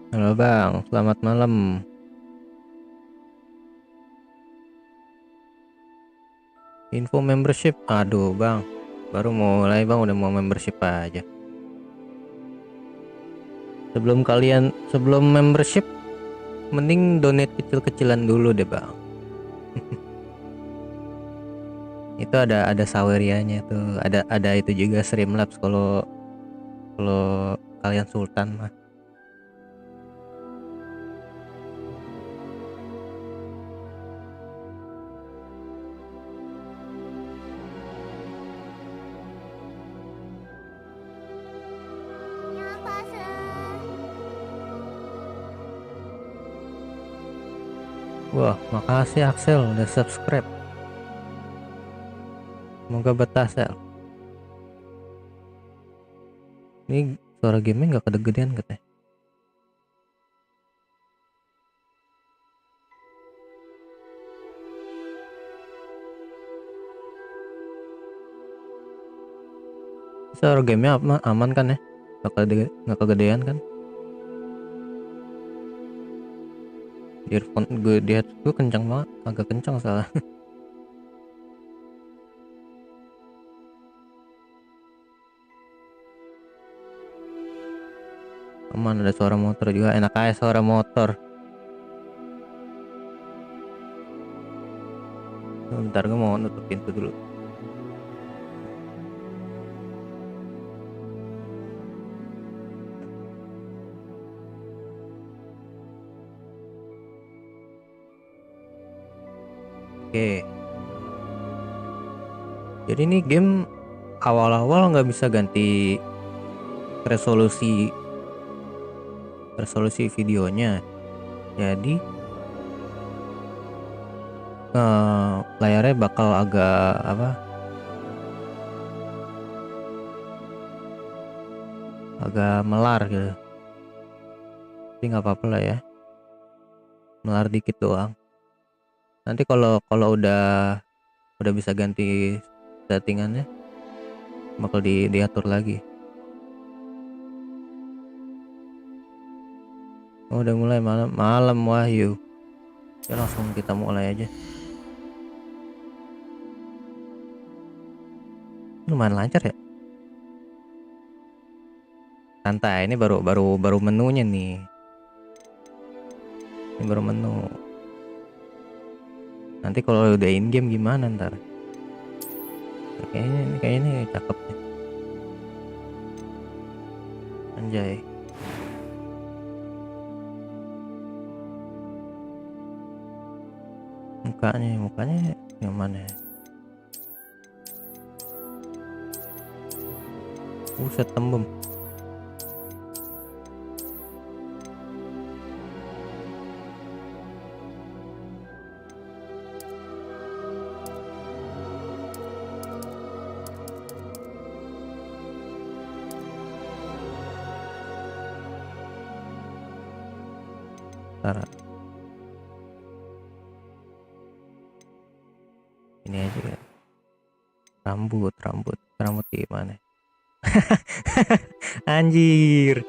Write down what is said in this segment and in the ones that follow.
Halo Bang, selamat malam. Info membership, aduh Bang, baru mulai Bang udah mau membership aja. Sebelum membership, mending donate kecil-kecilan dulu deh Bang. Itu ada sawerianya tuh, ada itu juga Streamlabs kalau kalau kalian Sultan mah. Wah, makasih Axel udah subscribe. Semoga betah Sel. Ini suara gamenya nggak kedegedean katanya. Suara gamenya aman kan ya? Nggak kegedean kan? Earphone gue di headset gue kencang banget, agak kencang salah. Aman, ada suara motor juga, enak aja suara motor. Bentar gue mau nutup pintu dulu. Oke, jadi ini game awal-awal nggak bisa ganti resolusi resolusi videonya, jadi layarnya bakal agak apa, agak melar gitu. Tapi nggak apa-apa lah ya, melar dikit doang. Nanti kalau kalau udah bisa ganti settingannya, bakal diatur lagi. Oh, udah mulai malam Wahyu. Ya langsung kita mulai aja. Lumayan lancar ya. Santai, ini baru menunya nih. Ini baru menu. Nanti kalau udah in game gimana ntar? Kayaknya ini cakep nih. Anjay. Mukanya yang mana? Buset, tembem. Ntar ini aja ya. Rambut gimana? Anjir.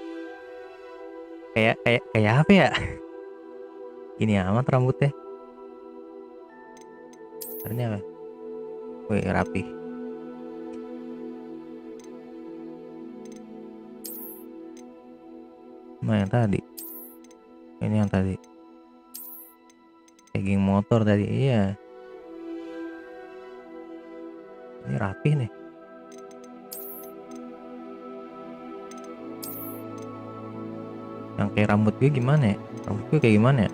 Kayak apa ya? Gini amat rambutnya. Ini apa? Wih, rapi. Nah, yang tadi. Ini yang tadi. Tagging motor tadi. Iya. Ini rapi nih. Yang kayak rambut gue gimana ya? Rambut gue kayak gimana ya?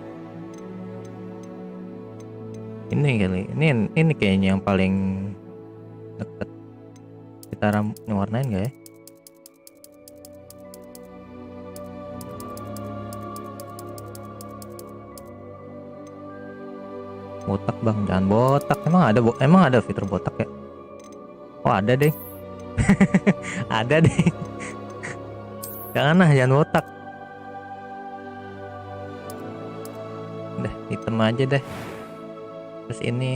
Ini kali. Ini kayaknya yang paling deket. Kita warnain gak ya? Botak bang, jangan botak. Emang ada fitur botak ya? Oh ada deh. Ada deh. Jangan botak. Udah hitam aja deh. Terus ini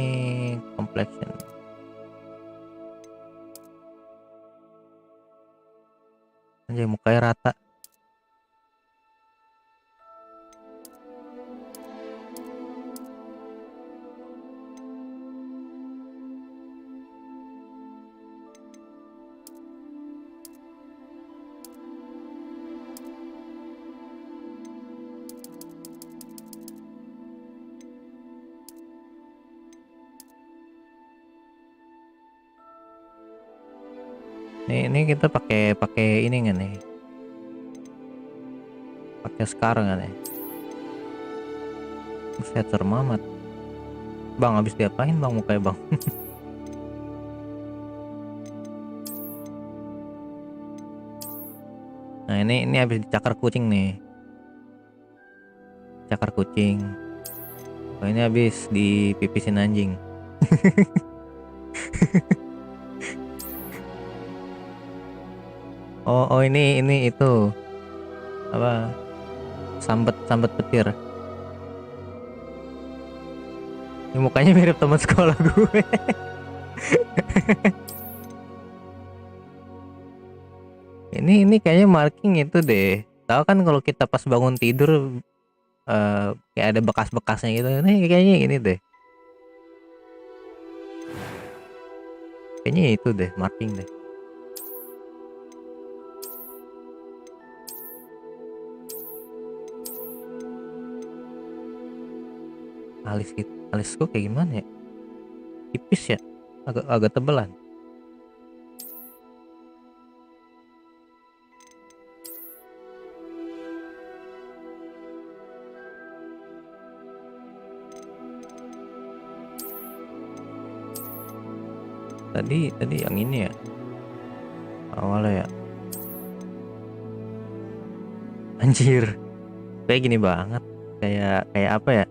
complexion. Anjay, mukanya rata. Ini kita pakai ini nggak nih? Pakai sekarang nggak nih? Buset, serem amat. Bang, habis diapain bang mukanya bang? Nah ini habis dicakar kucing nih. Cakar kucing. Oh, ini habis dipipisin anjing. Oh ini itu apa? Sambet petir. Ini mukanya mirip teman sekolah gue. Ini kayaknya marking itu deh. Tahu kan kalau kita pas bangun tidur kayak ada bekas-bekasnya gitu. Ini kayaknya ini deh. Kayaknya itu deh, marking deh. Alisku kayak gimana ya? Tipis ya? Agak tebelan. Tadi yang ini ya. Awalnya ya. Anjir. Kayak gini banget. Kayak apa ya?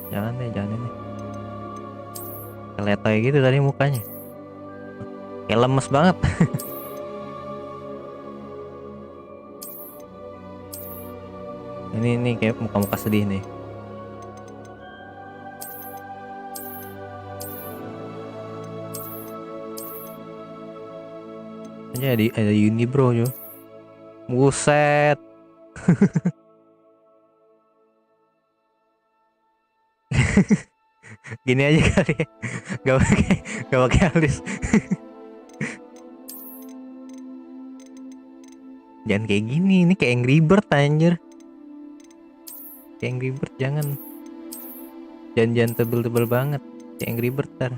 Jangan deh. Keletoy gitu tadi mukanya. Kayak lemes banget. Ini kayak muka-muka sedih nih. Ini ada Unibro yo. Buset. Gini aja kali ya. Gak pakai alis. Jangan kayak gini, ini kayak Angry Bird anjir. Kayak Angry Bird jangan tebel-tebel banget. Kayak Angry Bird tar.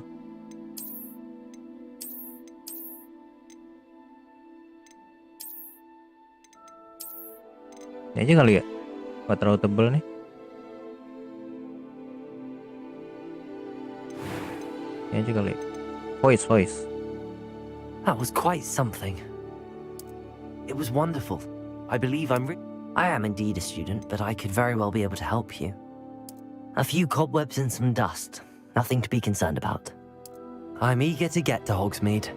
Ini aja kali ya. Gak terlalu tebel nih. Ini aja kali. Voice. That was quite something. It was wonderful. I believe I am indeed a student, but I could very well be able to help you. A few cobwebs and some dust. Nothing to be concerned about. I'm eager to get to Hogsmeade.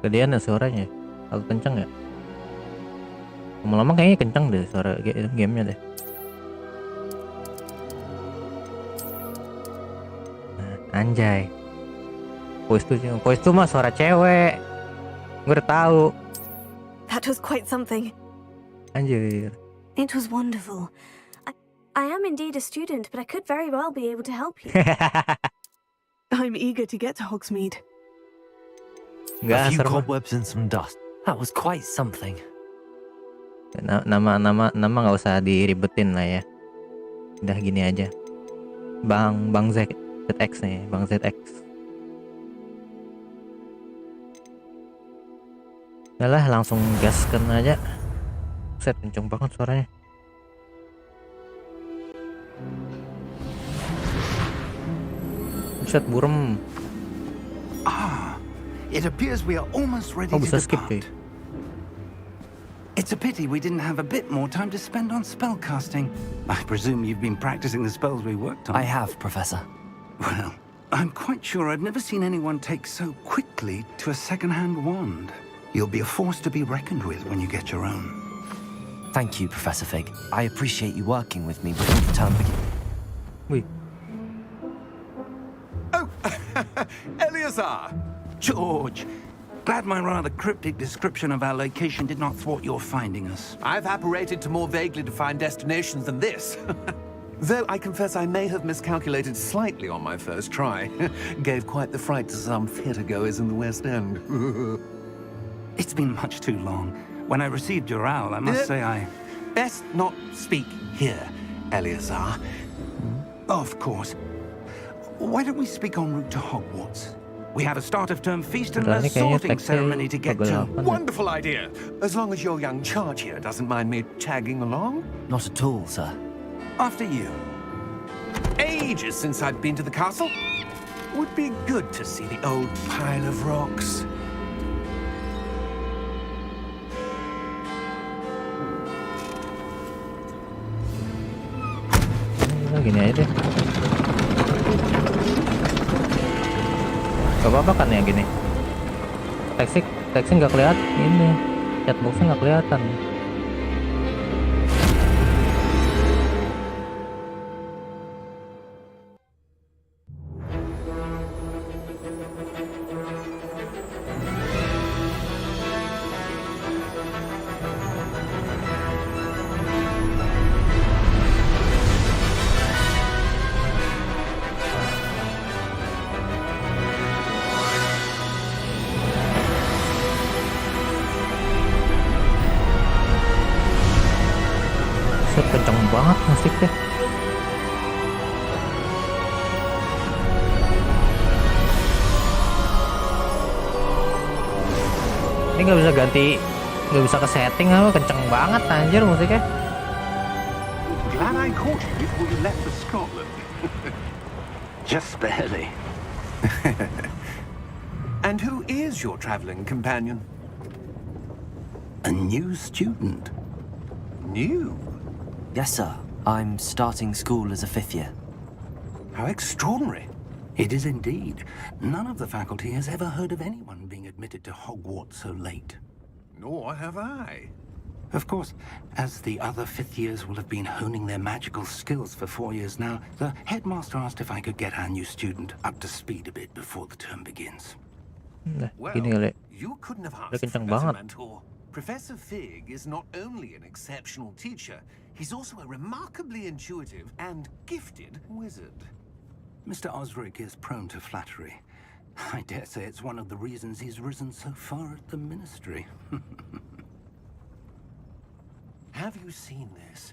Kegedean ya suaranya. Agak kenceng ya. Lama-lama kayaknya kenceng deh suara gamenya deh. Anjay. Voice tuh mah suara cewek. Gue udah tahu. That was quite something. Anjir. It was wonderful. I am indeed a student, but I could very well be able to help you. I'm eager to get to Hogsmeade. A few cobwebs and some dust. That was quite something. Nama nggak usah diribetin lah ya. Udah gini aja. Bang ZX nih, Bang ZX. Udahlah langsung gaskan aja. Set kenceng banget suaranya. Set burem. It appears we are almost ready to Bisa skip cuy. depart. It's a pity we didn't have a bit more time to spend on spellcasting. I presume you've been practicing the spells we worked on. I have, Professor. Well, I'm quite sure I've never seen anyone take so quickly to a second-hand wand. You'll be a force to be reckoned with when you get your own. Thank you, Professor Fig. I appreciate you working with me before the term begins. Wih, Oh, Eleazar! George, glad my rather cryptic description of our location did not thwart your finding us. I've apparated to more vaguely defined destinations than this. Though I confess I may have miscalculated slightly on my first try. Gave quite the fright to some theatre-goers in the West End. It's been much too long. When I received your owl, I must say I... Best not speak here, Eleazar. Of course. Why don't we speak en route to Hogwarts? We have a start of term feast and Sebentar, a ini kayaknya sorting teksnya ceremony to get to. kegelapan ya. Wonderful idea. As long as your young charge here doesn't mind me tagging along. Not at all, sir. After you. Ages since I've been to the castle. Would be good to see the old pile of rocks. Gini aja deh. Gak apa-apa kan ya gini. Teksnya nggak kelihatan ini. Chatboxnya nggak kelihatan. Set kenceng banget musiknya. Ini nggak bisa ganti, nggak bisa ke setting apa, kenceng banget anjir musiknya. Glad I caught you before you left for Scotland. Just barely. And who is your traveling companion? A new student. New? Yes, sir. I'm starting school as a 5th year. How extraordinary. It is indeed. None of the faculty has ever heard of anyone being admitted to Hogwarts so late. Nor have I. Of course, as the other 5th years will have been honing their magical skills for 4 years now, the headmaster asked if I could get our new student up to speed a bit before the term begins. Nah, Well, gini kali. you couldn't have Udah asked for a kenceng better banget. mentor. Professor Fig is not only an exceptional teacher, he's also a remarkably intuitive and gifted wizard. Mr. Osric is prone to flattery. I dare say it's one of the reasons he's risen so far at the ministry. Have you seen this?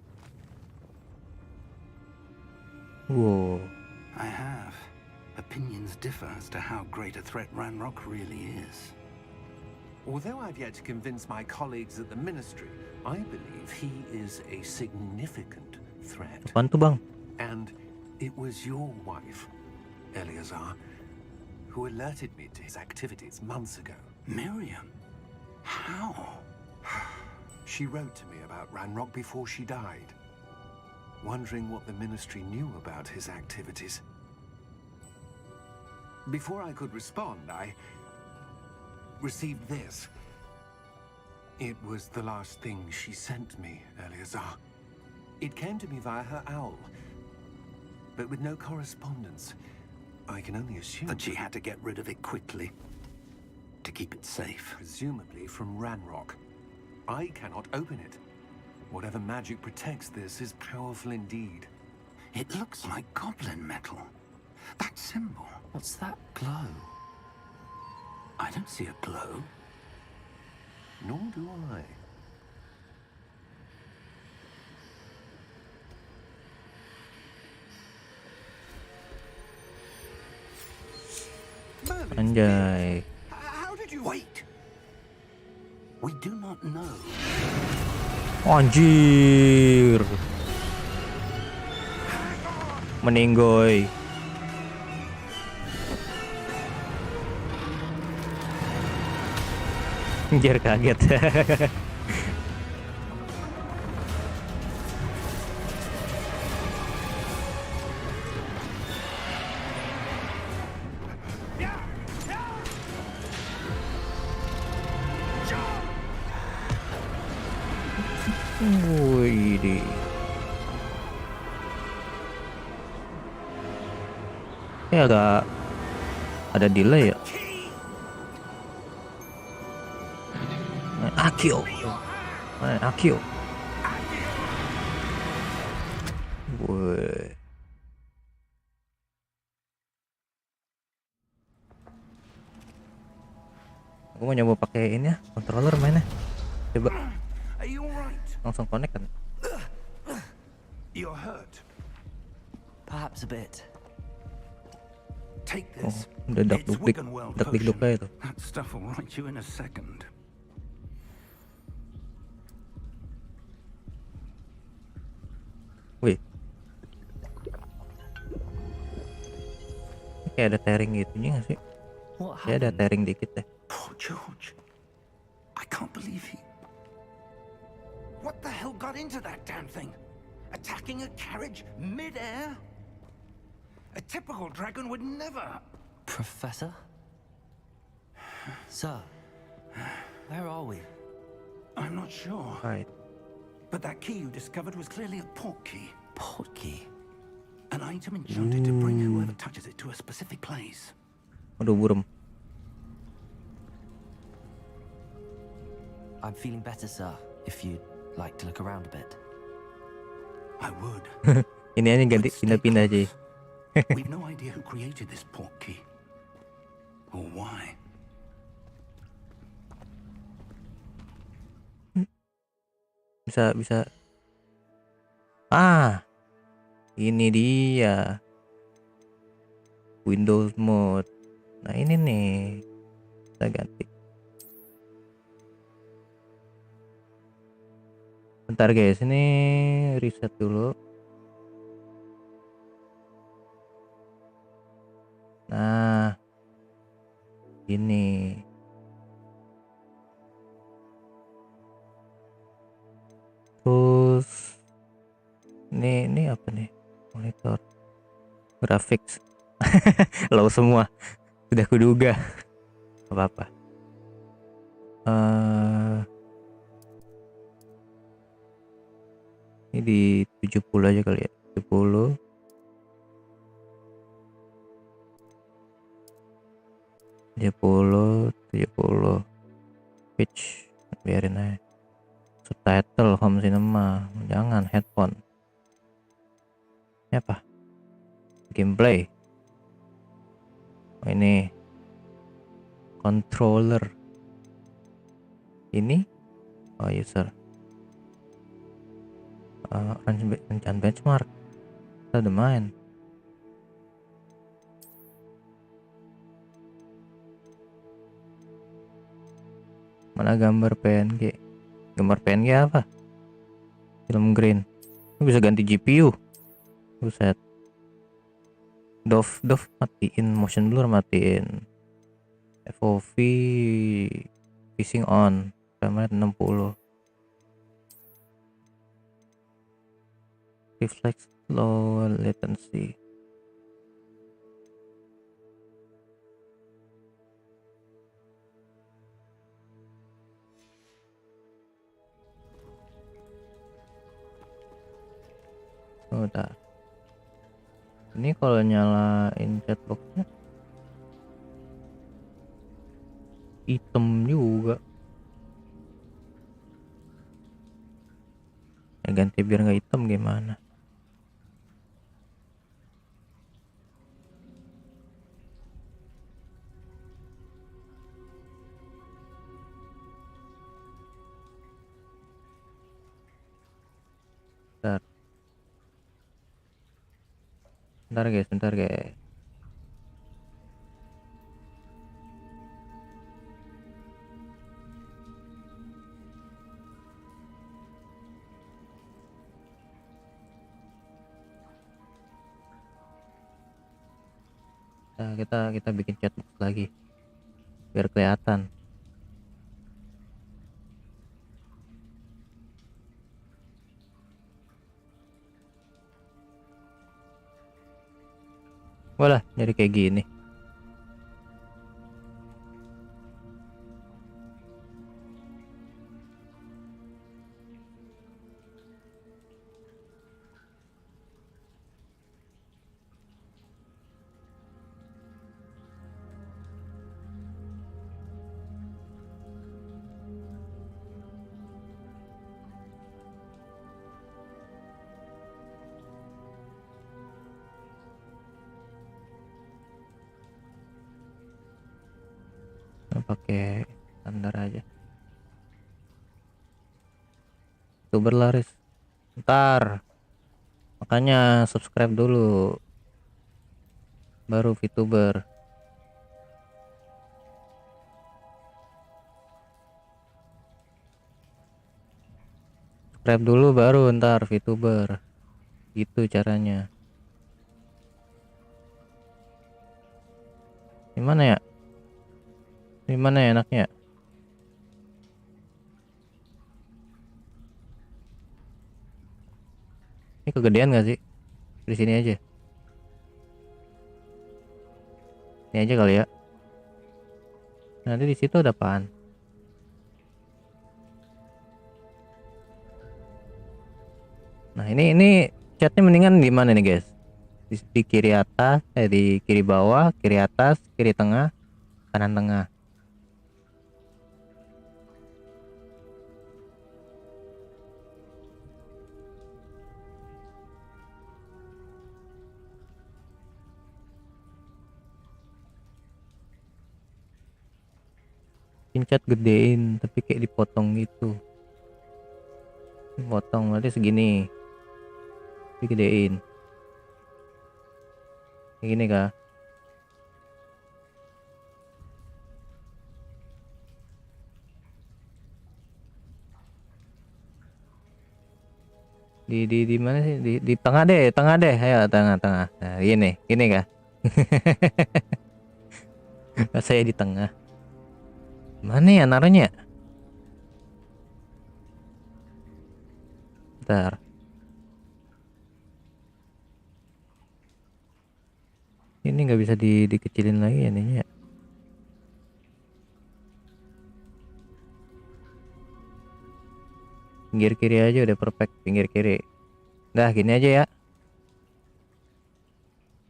Wow. I have. Opinions differ as to how great a threat Ranrock really is. Although I've yet to convince my colleagues at the ministry, I believe he is a significant threat. Apaan tuh bang? And it was your wife, Eleazar, who alerted me to his activities months ago. Miriam? How? She wrote to me about Ranrock before she died, wondering what the ministry knew about his activities. Before I could respond, I received this. It was the last thing she sent me, Eleazar. It came to me via her owl, but with no correspondence. I can only assume That she had to get rid of it quickly to keep it safe. presumably from Ranrock. I cannot open it. Whatever magic protects this is powerful indeed. It looks like goblin metal. That symbol. What's that glow? I don't see a glow. Nor do I. Anjay. How did you Wait! We do not know. Anjir. Meninggoy. Anjir kaget. Wih, ini agak ada delay ya. Akio, Akio. Wih. Aku mau nyoba pakai ini ya, controller mainnya. Coba. Are you alright? Langsung connect kan? You're hurt. Perhaps a bit. Take Oh, this. udah It's dak-duk Wiggenweld dak-dik-duknya itu. potion. That stuff will right you in a second. Wih, ini kayak ada tearing gitunya nggak sih? What Ya ada happened? tearing dikit deh. Poor George. I can't believe he... What the hell got into that damn thing? Attacking a carriage mid-air? A typical dragon would never... Professor? Sir, where are we? I'm not sure. Right. But that key you discovered was clearly a port key. Port key. An item enchanted to bring whoever touches it to a specific place. Aduh, burem. I'm feeling better, sir. If you'd like to look around a bit. I would. Ini aja ganti pindah-pindah aja. We've no idea who created this port key. Or why. Bisa. Ah, ini dia. Windows mode. Nah ini nih. Kita ganti. Bentar guys, ini reset dulu. Nah, ini. Terus ini apa nih? Monitor graphics. Low semua. Sudah kuduga. Apa-apa. Ini di 70 aja kali ya. 70. Pitch biarin aja. Subtitle home cinema, jangan headphone. Ini apa? Gameplay. Oh, ini controller. Ini user. Rencana benchmark. Kita udah main. Mana gambar PNG? Gambar PNG apa? Film green. Ini bisa ganti GPU. Buset. Dove matiin motion blur, matiin FOV fishing on, frame rate 60. Reflex low latency. Udah. Ini kalau nyalain chatboxnya hitam juga. Ya ganti biar nggak hitam gimana? Bentar guys. Nah, kita bikin chatbox lagi biar kelihatan. Walah, jadi kayak gini. Pakai standar aja. Itu berlaris. Ntar. Makanya subscribe dulu. baru VTuber. Subscribe dulu baru ntar VTuber. Gitu caranya. Gimana ya? Gimana ya enaknya? Ini kegedean gak sih? Di sini aja. Ini aja kali ya. Nanti di situ ada apaan? Nah, ini chatnya mendingan di mana nih, guys? Di kiri atas, di kiri bawah, kiri atas, kiri tengah, kanan tengah. Chat gedein tapi kayak dipotong gitu. Potong berarti segini. Digedein. Kayak gini kah? Di mana sih? Di tengah deh, ayo tengah. Nah, gini kah? Saya di tengah. Mana ya naruhnya? Bentar. Ini nggak bisa dikecilin lagi ya ininya. Pinggir kiri aja udah perfect, pinggir kiri. Dah gini aja ya.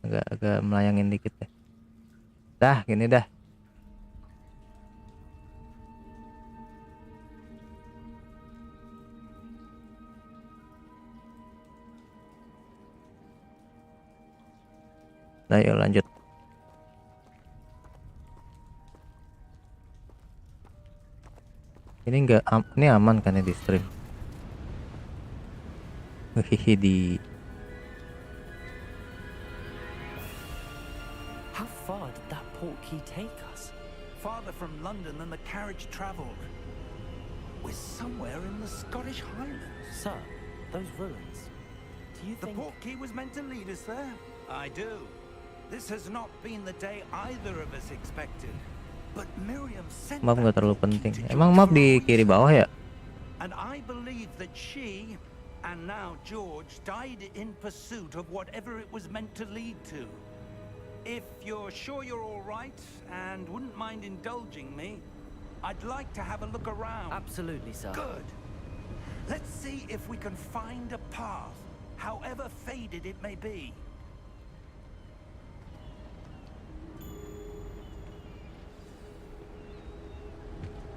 Agak melayangin dikit deh. Dah gini dah. Nah, yuk lanjut. Ini ini aman kan ya di stream? Di How far did that portkey take us? Farther from London than the carriage travelled. We're somewhere in the Scottish Highlands. Sir, those ruins. Do you The think... portkey was meant to lead us there? I do. This has not been the day either of us expected. But Miriam sent map nggak that terlalu portkey penting. to Emang George map for a di kiri reason. bawah ya? And I believe that she, and now George, died in pursuit of whatever it was meant to lead to. If you're sure you're all right and wouldn't mind indulging me, I'd like to have a look around. Absolutely, sir. Good. Let's see if we can find a path, however faded it may be.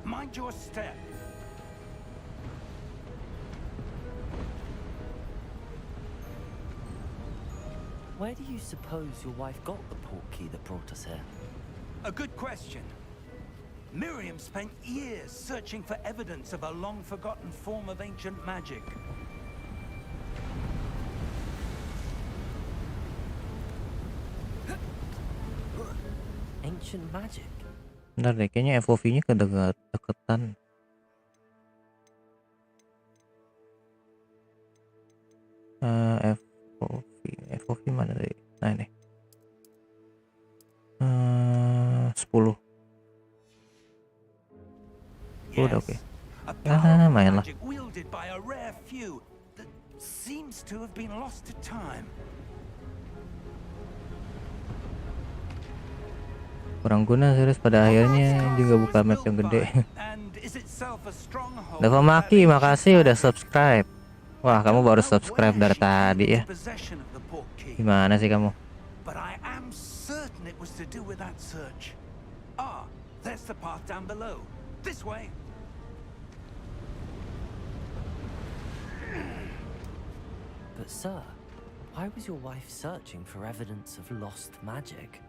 Mind your step. Where do you suppose your wife got the portkey that brought us here? A good question. Miriam spent years searching for evidence of a long-forgotten form of ancient magic. Ancient magic? Bentar deh, kayaknya FOV-nya kedeketan. FOV mana tadi? Nah ini 10. Udah oke. A powerful main lah. magic wielded by a rare few that seems to have been lost to time. Kurang guna serius, pada akhirnya juga buka map yang gede. Dava Maki, makasih udah subscribe. Wah, kamu baru subscribe dari tadi ya. Gimana sih kamu? But I am certain it was to do with that search. Ah, there's the path down below. This way. But sir, why was your wife searching for evidence of lost magic?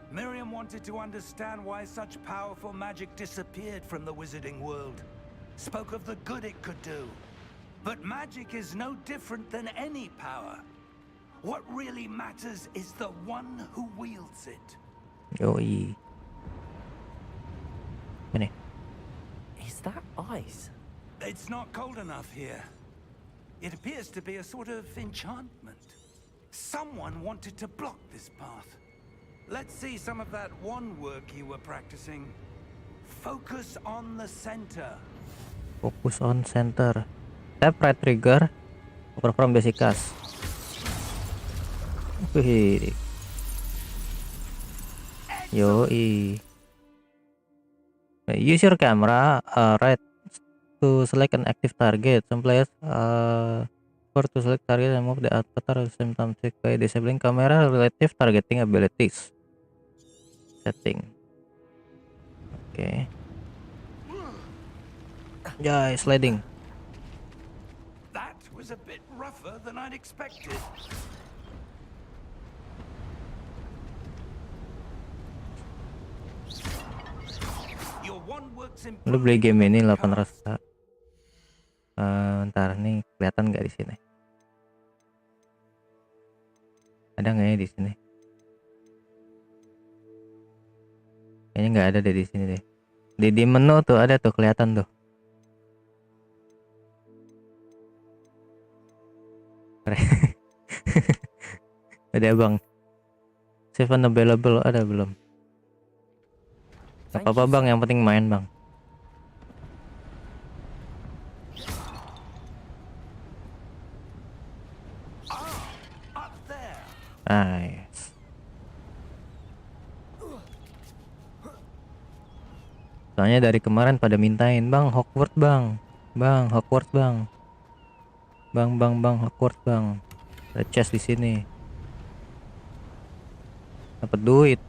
Miriam wanted to understand why such powerful magic disappeared from the wizarding world. Spoke of the good it could do. But magic is no different than any power. What really matters is the one who wields it. Yoi. Ini. Is that ice? It's not cold enough here. It appears to be a sort of enchantment. Someone wanted to block this path. Let's see some of that one work you were practicing. Focus on the center. Focus on center. Tap right trigger. Perform basic cast. Wih. Yoi. Use your camera right to select an active target. Some players for to select target and move the avatar at the same time by disabling camera relative targeting abilities. Setting. Oke. Ya, sliding. That was a bit rougher than I'd expected. Your one works in Lu beli game ini 800. Ntar nih kelihatan nggak di sini? Ada nggak ya di sini? Kayaknya nggak ada deh di sini deh. Di menu tuh ada tuh kelihatan tuh. Ada bang. Save unavailable ada belum? Gak apa-apa bang, yang penting main bang. Nice. Soalnya dari kemarin pada mintain bang Hogwarts bang, bang Hogwarts bang, bang Hogwarts bang. Ada chest di sini. Dapat duit.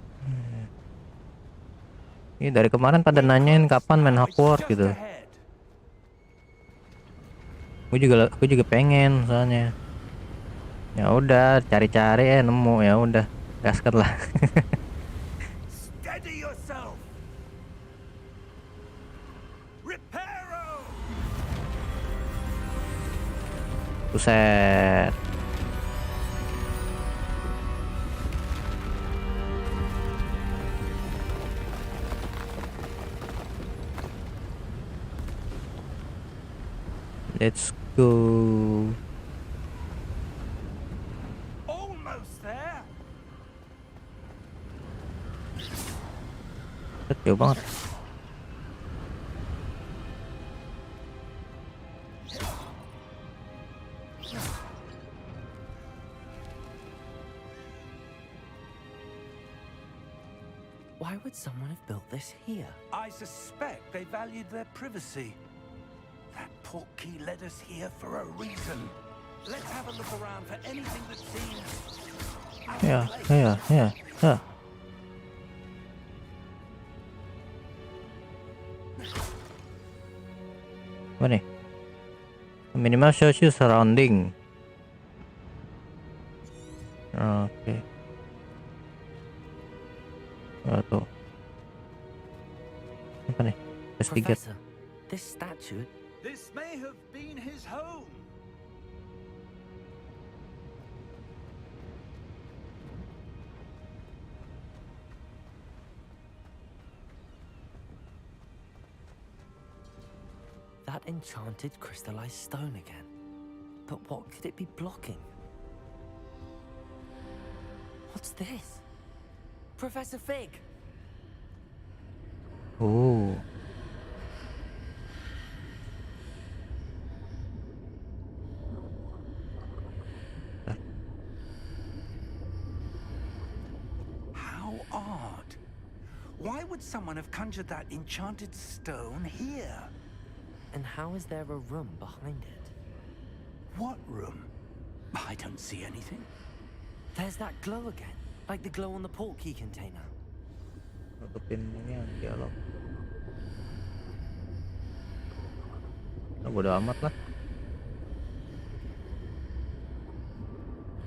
Ini dari kemarin pada nanyain kapan main Hogwarts gitu. Gue juga pengen soalnya. Ya udah cari-cari nemu, ya udah gasket lah. Steady yourself. Reparo. Buset. Let's go. Almost there. Jauh banget. Why would someone have built this here? I suspect they valued their privacy. That portkey led us here for a reason. Let's have a look around for anything that seems out of place. Ya. Apa nih? Minimal shows you surrounding. Oke. Tuh. Apa nih? Investigate. Professor, this statue. This may have been his home. That enchanted crystallized stone again. But what could it be blocking? What's this? Professor Fig! Oh. How odd. Why would someone have conjured that enchanted stone here? And how is there a room behind it? What room? I don't see anything. There's that glow again, like the glow on the portkey container. Nutupin ini yang dialog. Bodo amat lah.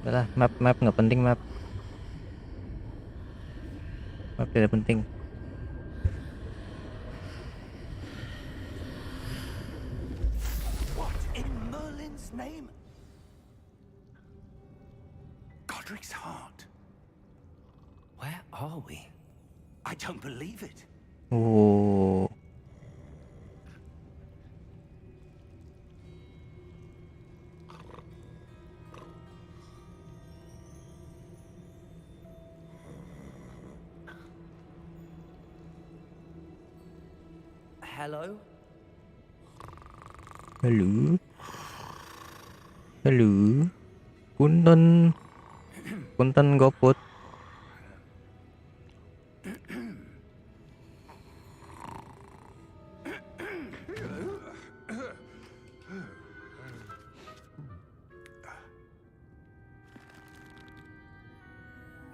Udah lah, map nggak penting, map tidak penting. What in Merlin's name? Godric's heart. Where are we? I don't believe it. Oh, Hello? halo, halo, punten, punten goput.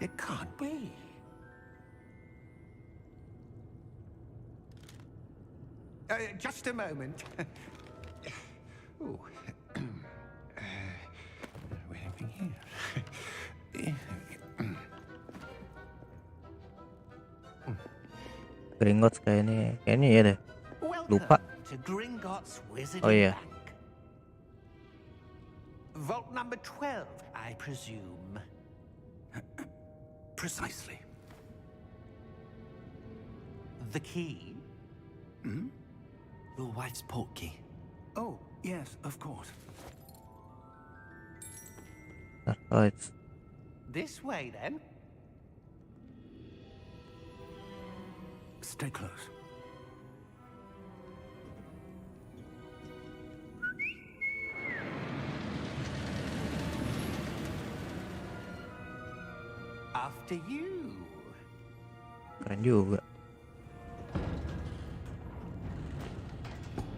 It can't be. Just a moment. Ooh. Anything here? Gringotts kayaknya ya deh. Lupa. Welcome to Gringotts Wizarding Oh iya. Bank. Vault number 12, I presume. Precisely. The key? Hmm? Your wife's portkey. Oh, yes, of course. Oh, it's This way, then. Stay close. After you. keren juga.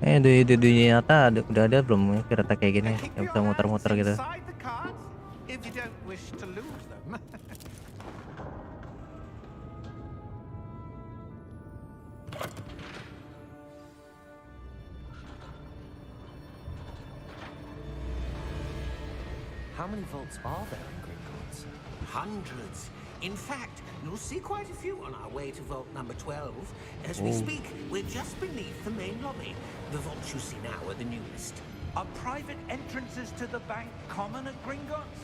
Di dunia nyata udah ada belum kereta kayak gini Keep yang your bisa muter-muter hands gitu? inside the cards if you don't wish to lose them. How many vaults are there in Gringotts? Hundreds. In fact, you'll see quite a few on our way to vault number 12. As we speak, we're just beneath the main lobby. The vaults you see now are the newest. Are private entrances to the bank common at Gringotts?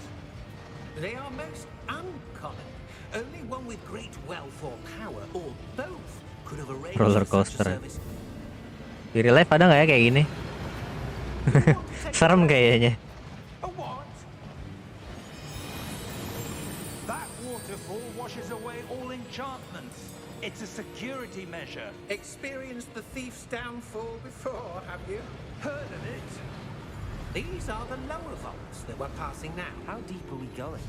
They are most uncommon. Only one with great wealth or power, or both, could have arranged Roller for such a coaster. service. Di real life ada nggak ya kayak gini? Serem kayaknya. A what? That waterfall washes away all enchantments. It's a security measure. Experienced the thief's downfall before, have you? Heard of it? These are the lower vaults that we're passing now. How deep are we going?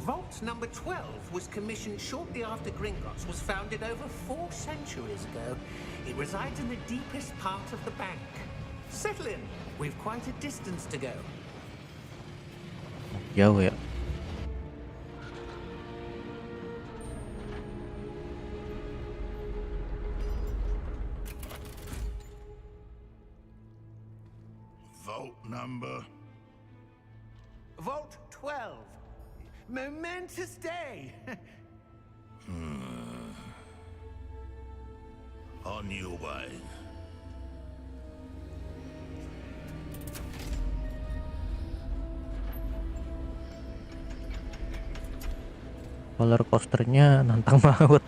Vault number 12 was commissioned shortly after Gringotts was founded over 4 centuries ago. It resides in the deepest part of the bank. Settle in. We've quite a distance to go. Jauh ya. Vault number. Vault 12. Momentous day. On your way. Roller coasternya nantang banget.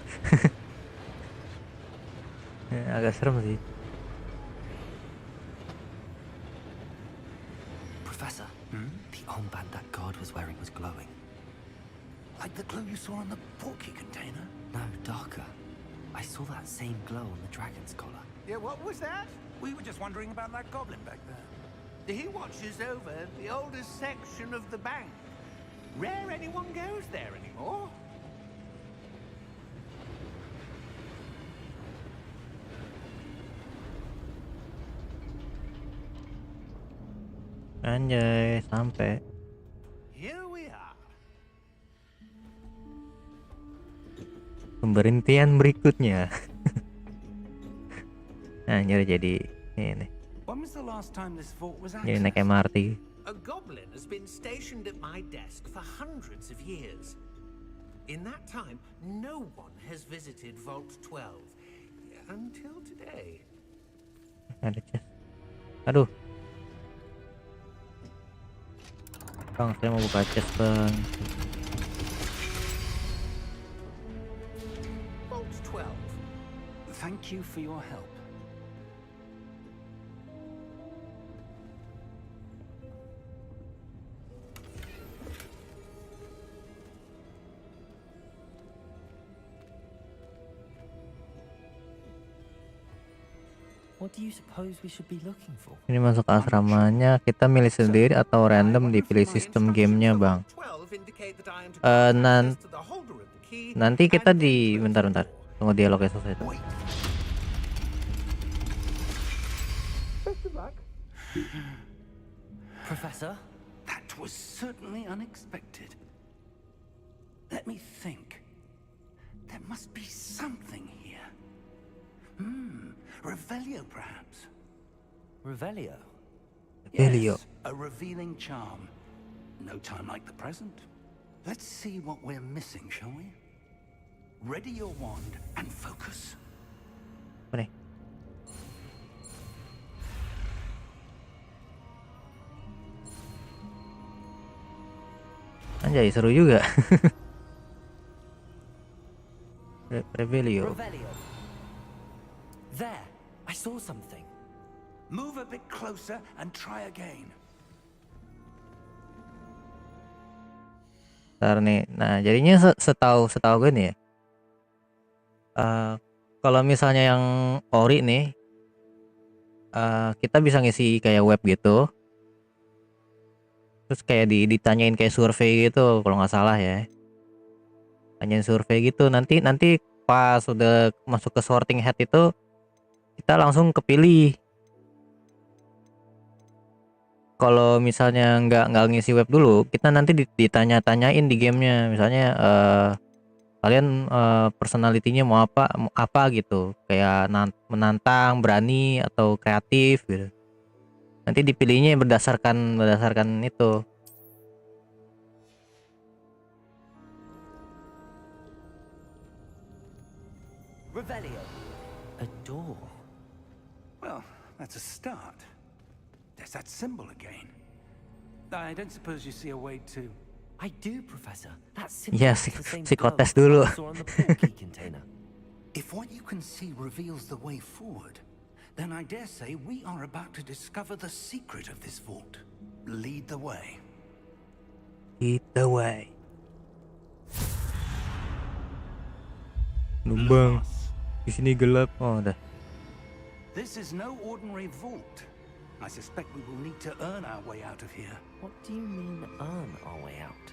Ya, agak serem sih. Professor, the armband that guard was wearing was glowing. Like the glow you saw on the portkey container? No, darker. I saw that same glow on the dragon's collar. Yeah, what was that? We were just wondering about that goblin back there. He watches over the oldest section of the bank. Rare anyone goes there anymore. Anjay, sampai. Here we are. Pemberhentian berikutnya. Anjir, jadi ini. When was the last time this vault was Jadi naik accessed? MRT. A goblin has been stationed at my desk for hundreds of years. In that time, no one has visited Vault 12 until today. Ada chest. Aduh. Bang, saya mau buka chest, Bang. Thank you for your help. What do you suppose we should be looking for? Ini masuk asramanya, kita milih sendiri atau random dipilih sistem gamenya bang. Nanti kita di bentar tunggu dialognya selesai. Professor? That was certainly unexpected. Let me think. There must be something here. Revelio, perhaps. Revelio? Revelio. Yes, a revealing charm. No time like the present. Let's see what we're missing, shall we? Ready your wand and focus. Apa nih? Anjay, seru juga. Revelio. Revelio. There, I saw something. Move a bit closer and try again. Ntar nih, nah jadinya setahu gue nih ya. Kalau misalnya yang ori nih, kita bisa ngisi kayak web gitu. Terus kayak ditanyain kayak survei gitu kalau nggak salah ya. Tanyain survei gitu, nanti pas udah masuk ke sorting hat itu kita langsung kepilih. Kalau misalnya nggak ngisi web dulu, kita nanti ditanya-tanyain di gamenya, misalnya kalian personalitinya mau apa gitu, kayak menantang, berani atau kreatif gitu. Nanti dipilihnya berdasarkan itu. Revelio. A door. Well, that's a start. There's that symbol again. I don't suppose you see a way to... I do, Professor. That symbol Ya, is the same psikotes glow dulu. I saw on the portkey container. If what you can see reveals the way forward, then I dare say we are about to discover the secret of this vault. Lead the way. Lead the way. Numbang. Di sini gelap. Oh, udah. This is no ordinary vault. I suspect we will need to earn our way out of here. What do you mean, earn our way out?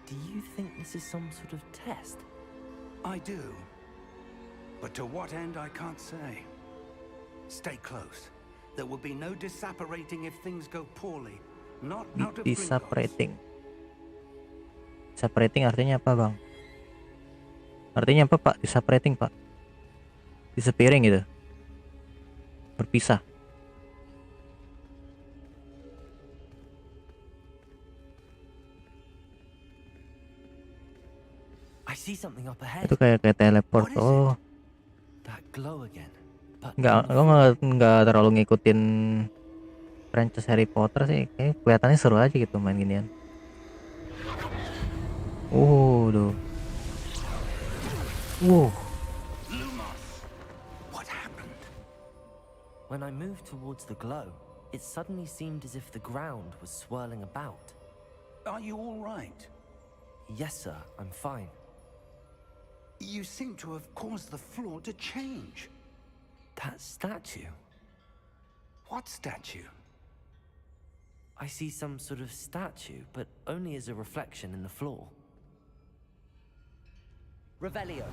Do you think this is some sort of test? I do. But to what end, I can't say. Stay close. There will be no disapparating if things go poorly. Not out of Gringotts. Disapparating. Disapparating artinya apa, Bang? Artinya apa, Pak? Disapparating, Pak? Disappearing gitu. Berpisah. I see something up ahead. Itu kayak teleport. Oh, That glow again. But nggak terlalu ngikutin franchise Harry Potter sih. Kayak kelihatannya seru aja gitu main ginian. Duh. What happened? when I moved towards the glow, it suddenly seemed as if the ground was swirling about. Are you all right? Yes, sir, I'm fine. You seem to have caused the floor to change. That statue? What statue? I see some sort of statue, but only as a reflection in the floor. Revelio.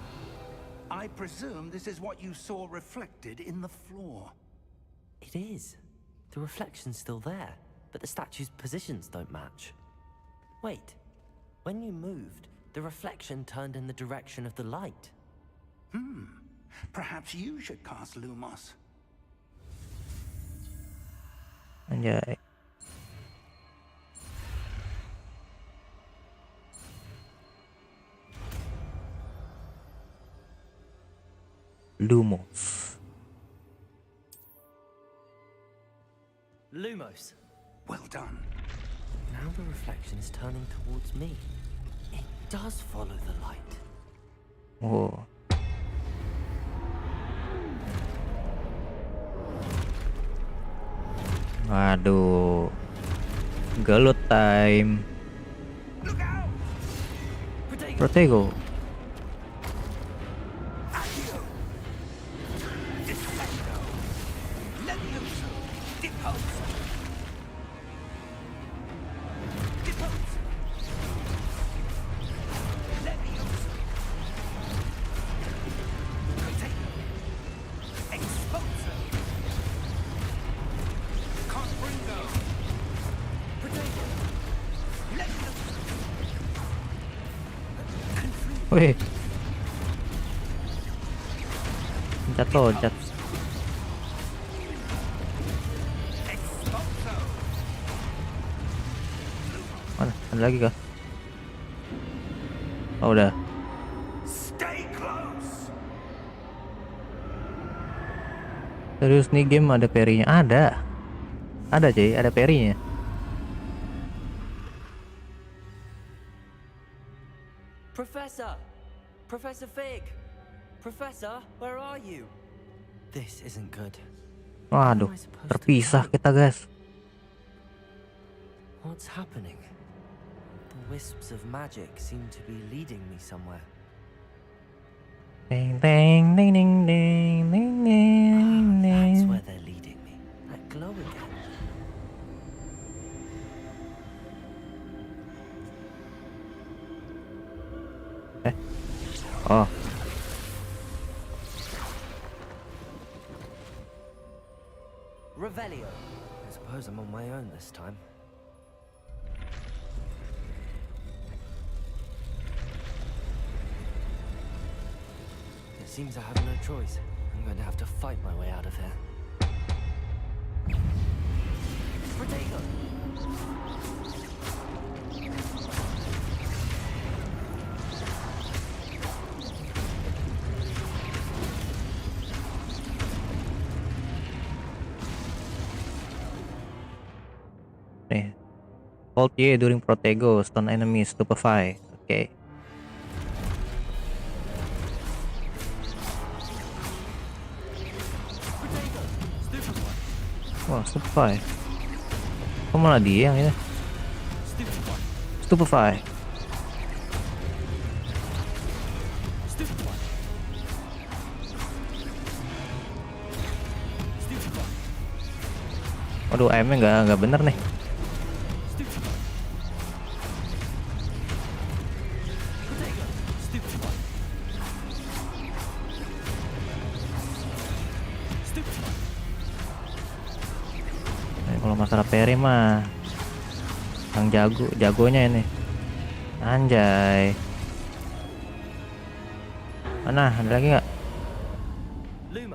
I presume this is what you saw reflected in the floor. It is. The reflection's still there, but the statue's positions don't match. Wait. When you moved, the reflection turned in the direction of the light. Perhaps you should cast Lumos. Anjay. Lumos. Lumos. Well done. Now the reflection is turning towards me. It does follow the light. Oh. Waduh, gelut time. Protego. Wih, loncat. Mana? Ada lagi kah? Oh, udah. Serius nih game ada perinya? Ada cuy, ada perinya. Professor Fig! Professor, where are you? This isn't good. Waduh, terpisah kita guys. What's happening? The wisps of magic seem to be leading me somewhere. Ding ding ding ding ding ding ding. That's where they're leading me. That glow again. Oh. Revelio. I suppose I'm on my own this time. It seems I have no choice. I'm going to have to fight my way out of here. Protego! Nih. Hold Y during Protego, stun enemies, stupefy. Oke. Wah, stupefy. Kok malah dia yang ini? Stupefy. Waduh, aimnya nggak bener nih. Kalau masalah parry mah yang jagonya ini. Anjay. Mana? Ada lagi nggak?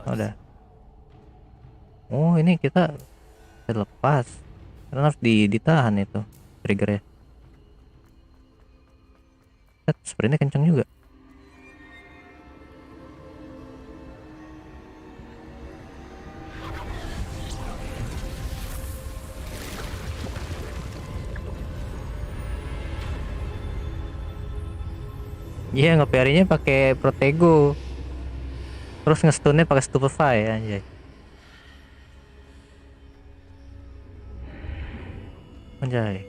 Oh, udah. Oh, ini kita lepas. Karena harus ditahan itu triggernya. Sprintnya kencang juga. Iya, nge-parry-nya pakai Protego. Terus nge-stunnya pakai Stupefy anjay. Anjay.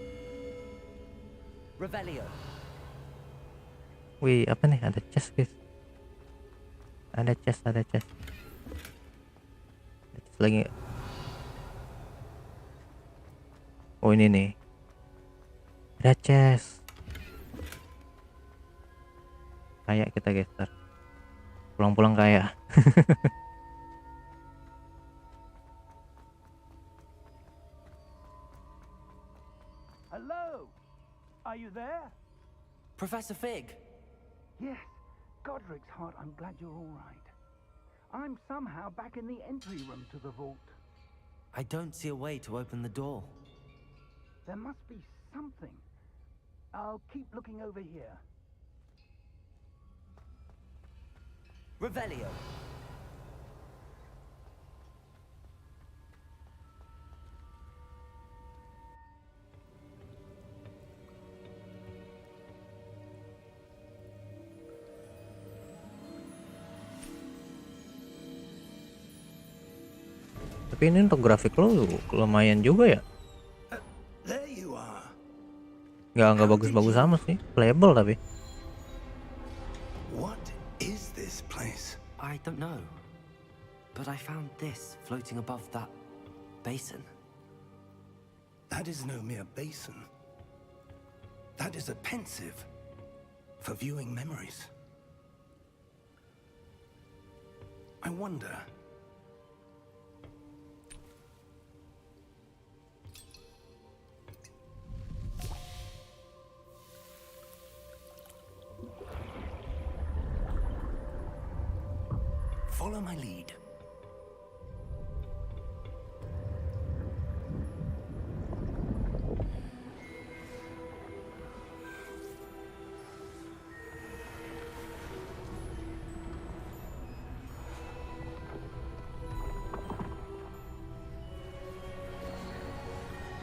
Revelio. Wih, apa nih? Ada chest, guys. Ada chest. Ada chest lagi. Oh, ini nih. Ada chest. Kayak kita guys, pulang-pulang kaya. Hello? Are you there? Professor Fig! Yes. Godric's heart, I'm glad you're all right. I'm somehow back in the entry room to the vault. I don't see a way to open the door. There must be something. I'll keep looking over here. Revelio. Tapi ini untuk grafik lo lumayan juga ya. There you are. Nggak bagus-bagus sama sih, playable tapi. What is this place? I don't know. But I found this floating above that basin. That is no mere basin. That is a pensive for viewing memories. I wonder. Follow my lead.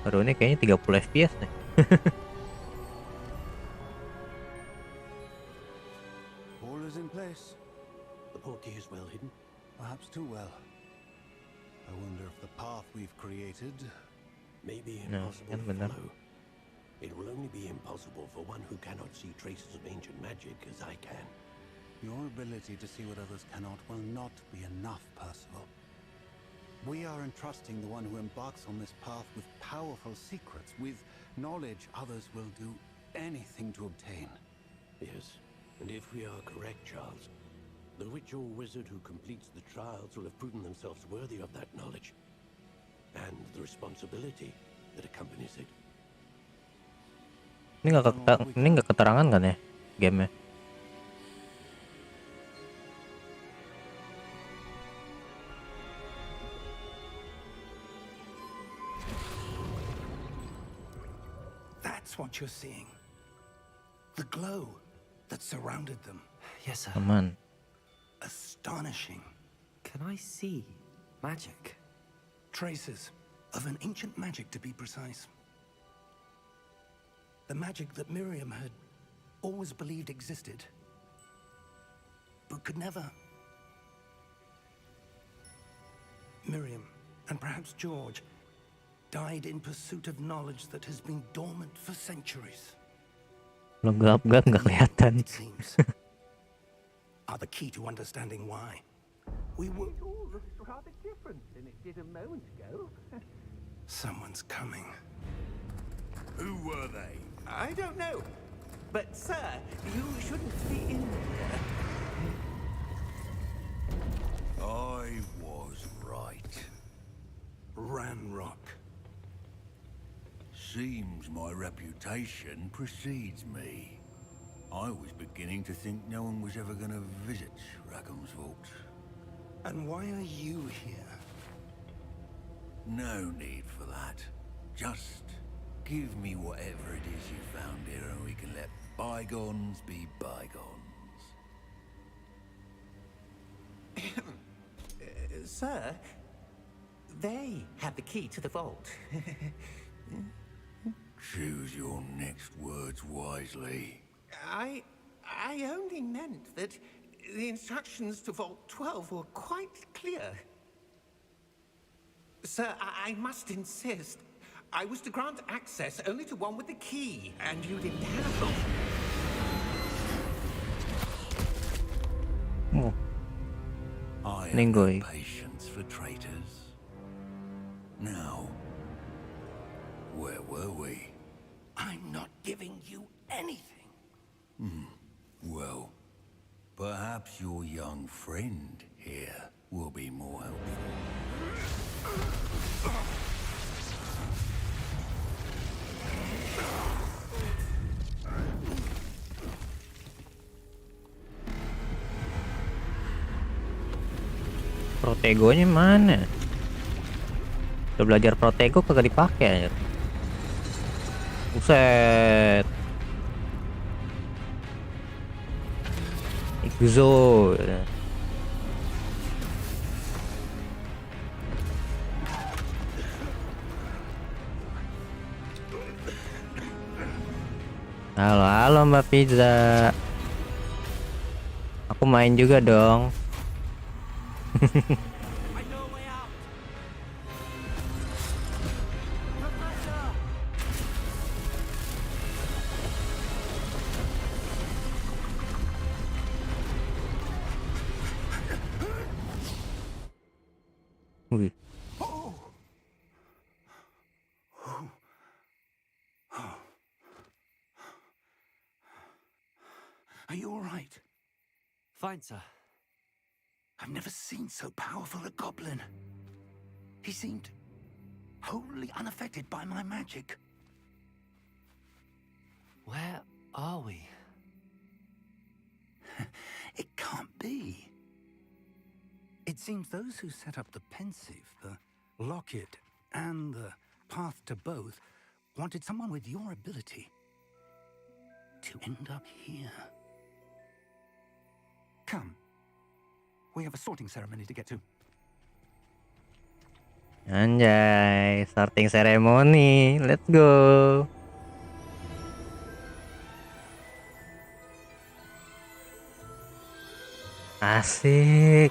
Baru ini kayaknya 30 fps nih. All is in place. The portkey is well hidden. Perhaps too well. I wonder if the path we've created... Maybe No, impossible kan to benar. follow. It will only be impossible for one who cannot see traces of ancient magic as I can. Your ability to see what others cannot will not be enough, Percival. We are entrusting the one who embarks on this path with powerful secrets, with knowledge others will do anything to obtain. Yes, and if we are correct, Charles, the witch or wizard who completes the trials will have proven themselves worthy of that knowledge, and the responsibility that accompanies it. Ini nggak keterangan kan ya gamenya? That's what you're seeing. The glow that surrounded them. Yes, sir. Aman. Astonishing. Can I see magic? Traces of an ancient magic, to be precise. The magic that Miriam had always believed existed, but could never. Miriam, and perhaps George, died in pursuit of knowledge that has been dormant for centuries. Lo gelap-gelap nggak kelihatan. It seems, are the key to understanding why. We will. It all looks rather different than it did a moment ago. Someone's coming. Who were they? I don't know. But, sir, you shouldn't be in there. I was right. Ranrock. Seems my reputation precedes me. I was beginning to think no one was ever going to visit Rackham's vault. And why are you here? No need for that. Just give me whatever it is you found here and we can let bygones be bygones. Sir, they have the key to the vault. Choose your next words wisely. I only meant that the instructions to Vault 12 were quite clear. Sir, I must insist. I was to grant access only to one with the key, and you didn't have it. Oh, I have Ningoi. no patience for traitors. Now, where were we? I'm not giving you anything. Well, perhaps your young friend here will be more helpful. Protegonya mana? Udah belajar protego kagak dipakai anjir. Buset. Ikuzo. Halo Mbak Pizza. Aku main juga dong. Are you all right? Fine, sir. I've never seen so powerful a goblin. He seemed wholly unaffected by my magic. Where are we? It can't be. It seems those who set up the pensive, the locket, and the path to both wanted someone with your ability to end up here. Come. We have a sorting ceremony to get to. Anjay, sorting ceremony. Let's go. Asik.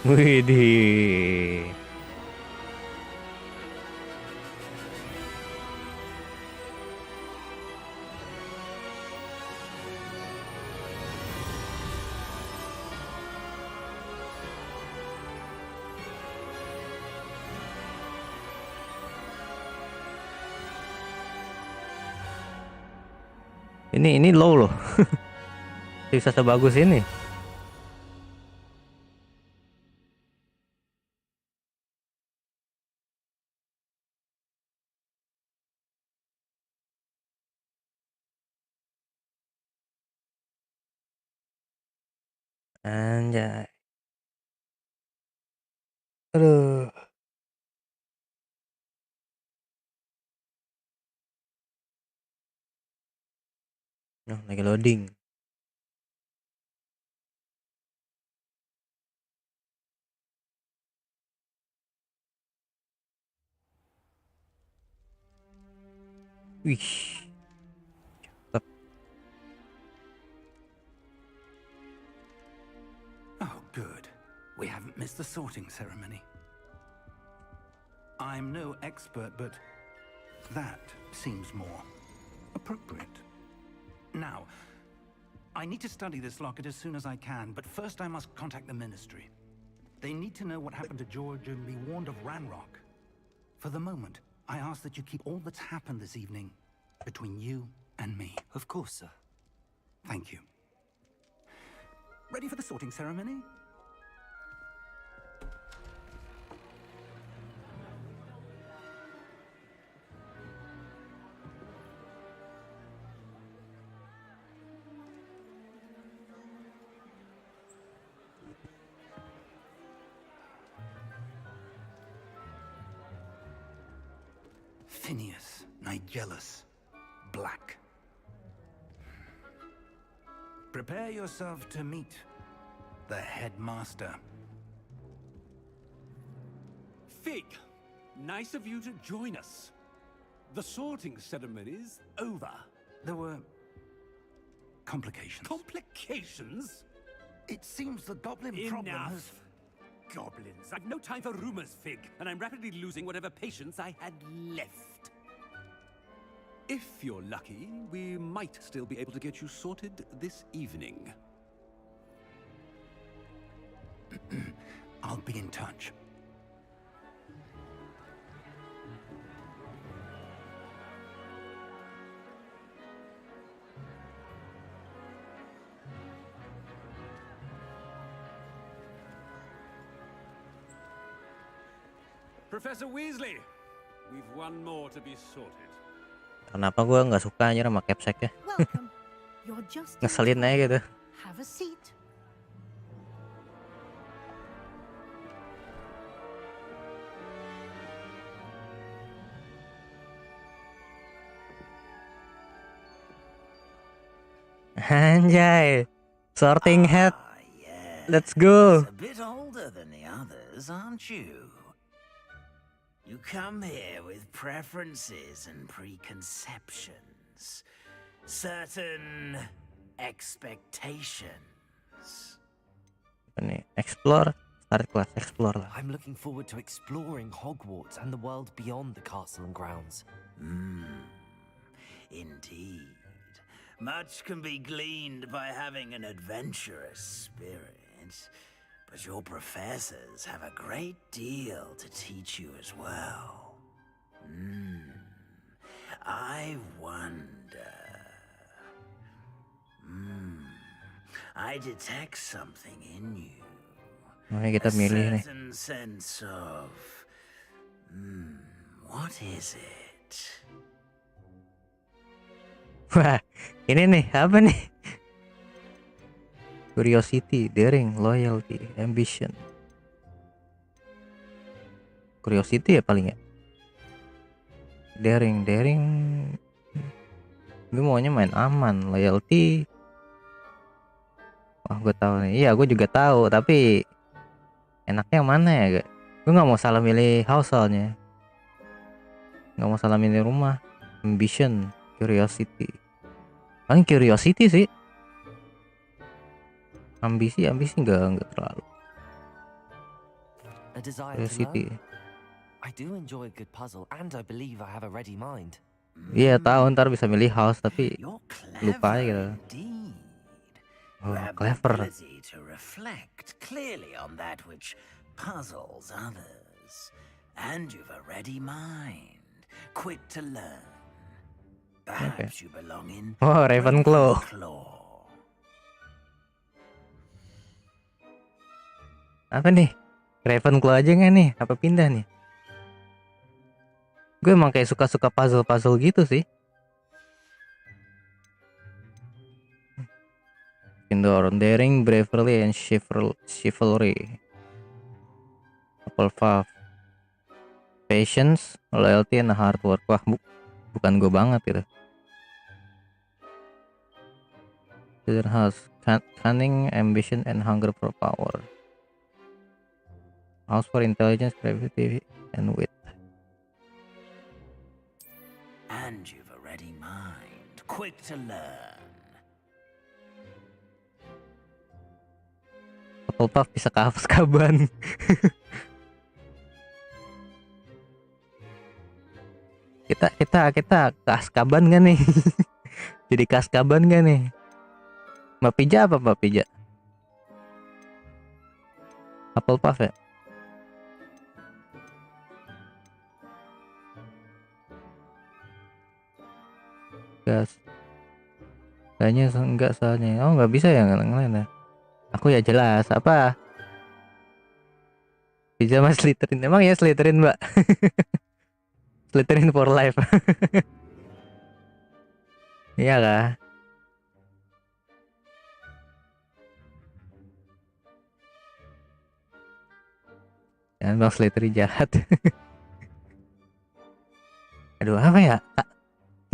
Widih. Ini low loh. Bisa sebagus ini. Anjay. Aduh. Nah, lagi loading. Wih. Cakep. Oh, good. We haven't missed the sorting ceremony. I'm no expert, but that seems more appropriate. Now, I need to study this locket as soon as I can, but first I must contact the Ministry. They need to know what happened to George and be warned of Ranrock. For the moment, I ask that you keep all that's happened this evening between you and me. Of course, sir. Thank you. Ready for the sorting ceremony? Phineas, Nigellus, Black. Prepare yourself to meet the headmaster. Fig, nice of you to join us. The sorting ceremony's over. There were complications. Complications? It seems the goblin problem has... Enough. Goblins. I've no time for rumors, Fig, and I'm rapidly losing whatever patience I had left. If you're lucky, we might still be able to get you sorted this evening. I'll be in touch. Professor Weasley, we've one more to be sorted. Kenapa gue nggak suka aja sama capsack ya? Welcome. You're just Ngeselin aja gitu. Have a seat. Anjay. Sorting hat. Let's go. A bit older than the others, aren't you? You come here with preferences and preconceptions. Certain expectations. Apa nih? Explore. Start class. Explore lah. I'm looking forward to exploring Hogwarts and the world beyond the castle and grounds. Indeed. Much can be gleaned by having an adventurous spirit. but your professors have a great deal to teach you as well. I wonder. I detect something in you. Makanya kita milih nih. Certain sense of. What is it? Wah, ini nih apa nih? Curiosity, daring, loyalty, ambition. Curiosity ya paling ya. Daring. Gue maunya main aman. Loyalty. Wah, gue tahu nih. Iya, gue juga tahu. Tapi enaknya yang mana ya? Gue nggak mau salah milih house soalnya. Nggak mau salah milih rumah. Ambition, curiosity. Paling curiosity sih. Ambisi nggak terlalu. A desire to Curiosity. learn. I do enjoy a good puzzle, and I believe I have a ready mind. Iya tahu ntar bisa milih house tapi You're lupa aja clever gitu. indeed. Oh, You have the clever. ability to reflect clearly on that which puzzles others, and you've a ready mind, quick to learn. Perhaps you belong in Oh, Ravenclaw. Apa nih? Ravenclaw aja nggak nih? Apa pindah nih? Gue emang kayak suka-suka puzzle gitu sih. Indoor, daring, bravery, and chivalry. Hufflepuff, patience, loyalty, and hard work. Wah, bukan gue banget gitu. Children House, cunning, ambition, and hunger for power. House for intelligence, creativity, and wit. And you've a ready mind, quick to learn. Hufflepuff bisa ke Azkaban. kita ke Azkaban gak nih? Jadi ke Azkaban gak nih? Mbak Pija apa Mbak Pija? Hufflepuff ya? Gas. Kayaknya enggak soalnya. Oh nggak bisa ya ngelain ya. Aku ya jelas apa? Pija mas Slytherin. Emang ya Slytherin mbak? Slytherin for life. Iya kah? Jangan bang Slytherin jahat. Aduh apa ya?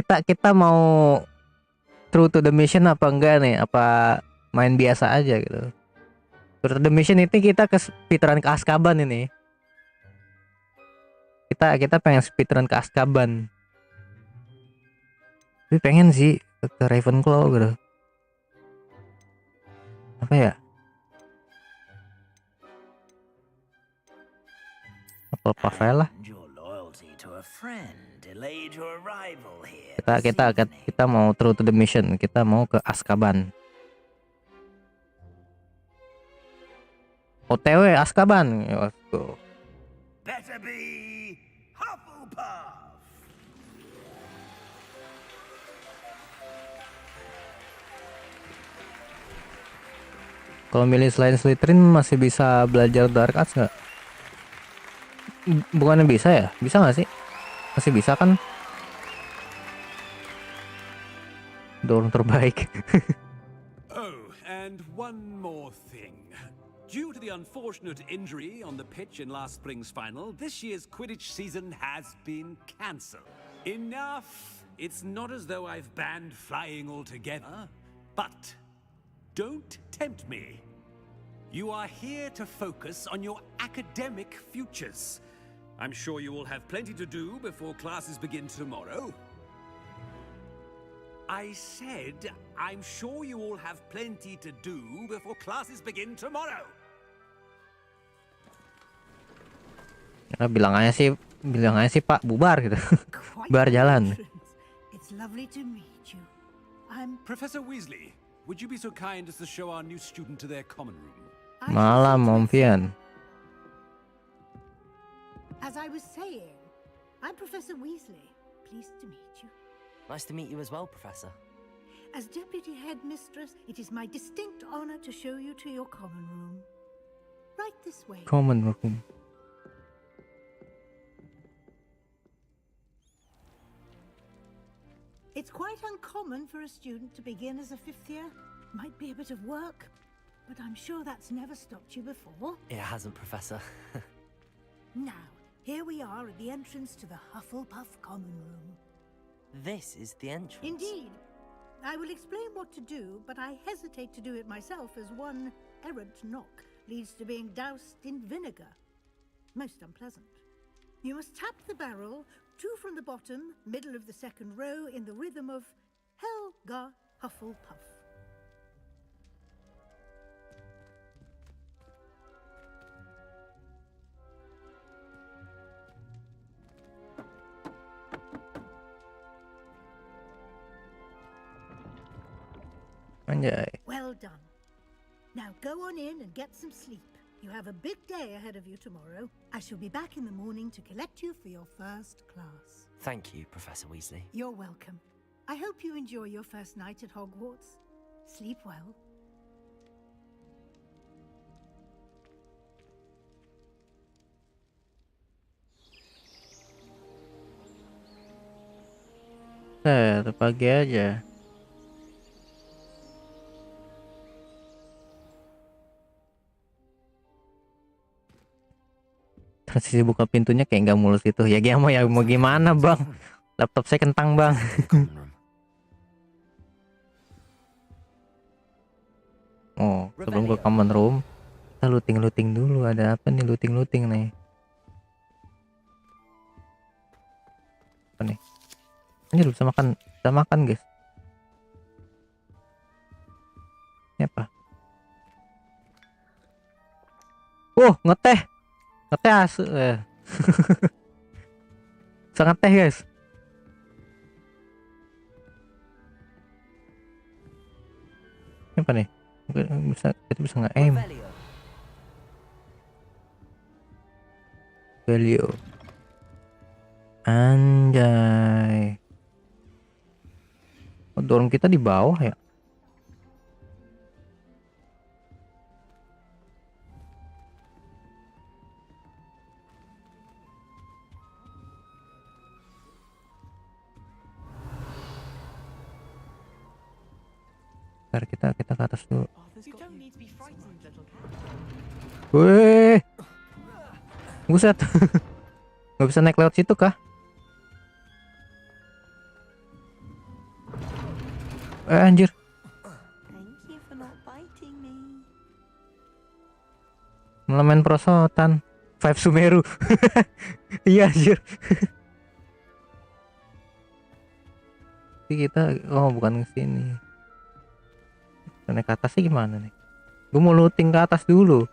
Kita mau true to the mission apa enggak nih? Apa main biasa aja gitu? True to the mission itu kita ke speedrun ke Azkaban ini. Kita pengen speedrun ke Azkaban. Tapi pengen sih ke Ravenclaw gitu. Apa ya? Hufflepuff lah. Kita mau true to the mission. Kita mau ke Azkaban. OTW Azkaban. Let's go. Better be Hufflepuff. Kalau milih selain Slytherin masih bisa belajar Dark Arts nggak? Bukannya bisa ya? Bisa nggak sih? Masih bisa kan? Dorong terbaik. Oh, and one more thing. Due to the unfortunate injury on the pitch in last spring's final, this year's Quidditch season has been cancelled. Enough! It's not as though I've banned flying altogether, but don't tempt me. You are here to focus on your academic futures. I'm sure you will have plenty to do before classes begin tomorrow. I said, I'm sure you all have plenty to do before classes begin tomorrow. Ya, bilang aja sih Pak bubar gitu. Bubar jalan. It's lovely to meet you. I'm Professor Weasley, would you be so kind as to show our new student to their common room? Malam, Om Fian. As I was saying, I'm Professor Weasley. Pleased to meet you. Nice to meet you as well, Professor. As Deputy Headmistress, it is my distinct honor to show you to your common room. Right this way. Common room. It's quite uncommon for a student to begin as a 5th year. Might be a bit of work, but I'm sure that's never stopped you before. It hasn't, Professor. Now, here we are at the entrance to the Hufflepuff common room. This is the entrance. Indeed. I will explain what to do, but I hesitate to do it myself as one errant knock leads to being doused in vinegar. Most unpleasant. You must tap the barrel, 2 from the bottom, middle of the 2nd row, in the rhythm of Helga Hufflepuff. Anjay. Well done. Now go on in and get some sleep. You have a big day ahead of you tomorrow. I shall be back in the morning to collect you for your first class. Thank you, Professor Weasley. You're welcome. I hope you enjoy your first night at Hogwarts. Sleep well. Pagi aja. Transisi buka pintunya kayak nggak mulus gitu. Ya mau gimana, Bang? Laptop saya kentang, Bang. Oh, sebelum ke common room, kita looting dulu. Ada apa nih, looting nih? Apa nih? Ini bisa makan, guys. Ini apa? Ngeteh sangat teh, guys. Ini apa nih? Kita bisa nggak aim? Value. Anjay. Dorong kita di bawah ya. Ntar kita ke atas dulu. Wih, buset. Nggak bisa naik lewat situ kah? Anjir. Elemen perosotan 5 Sumeru. Iya anjir. Kita bukan ke sini. Naik ke atasnya gimana nih? Gue mau looting ke atas dulu.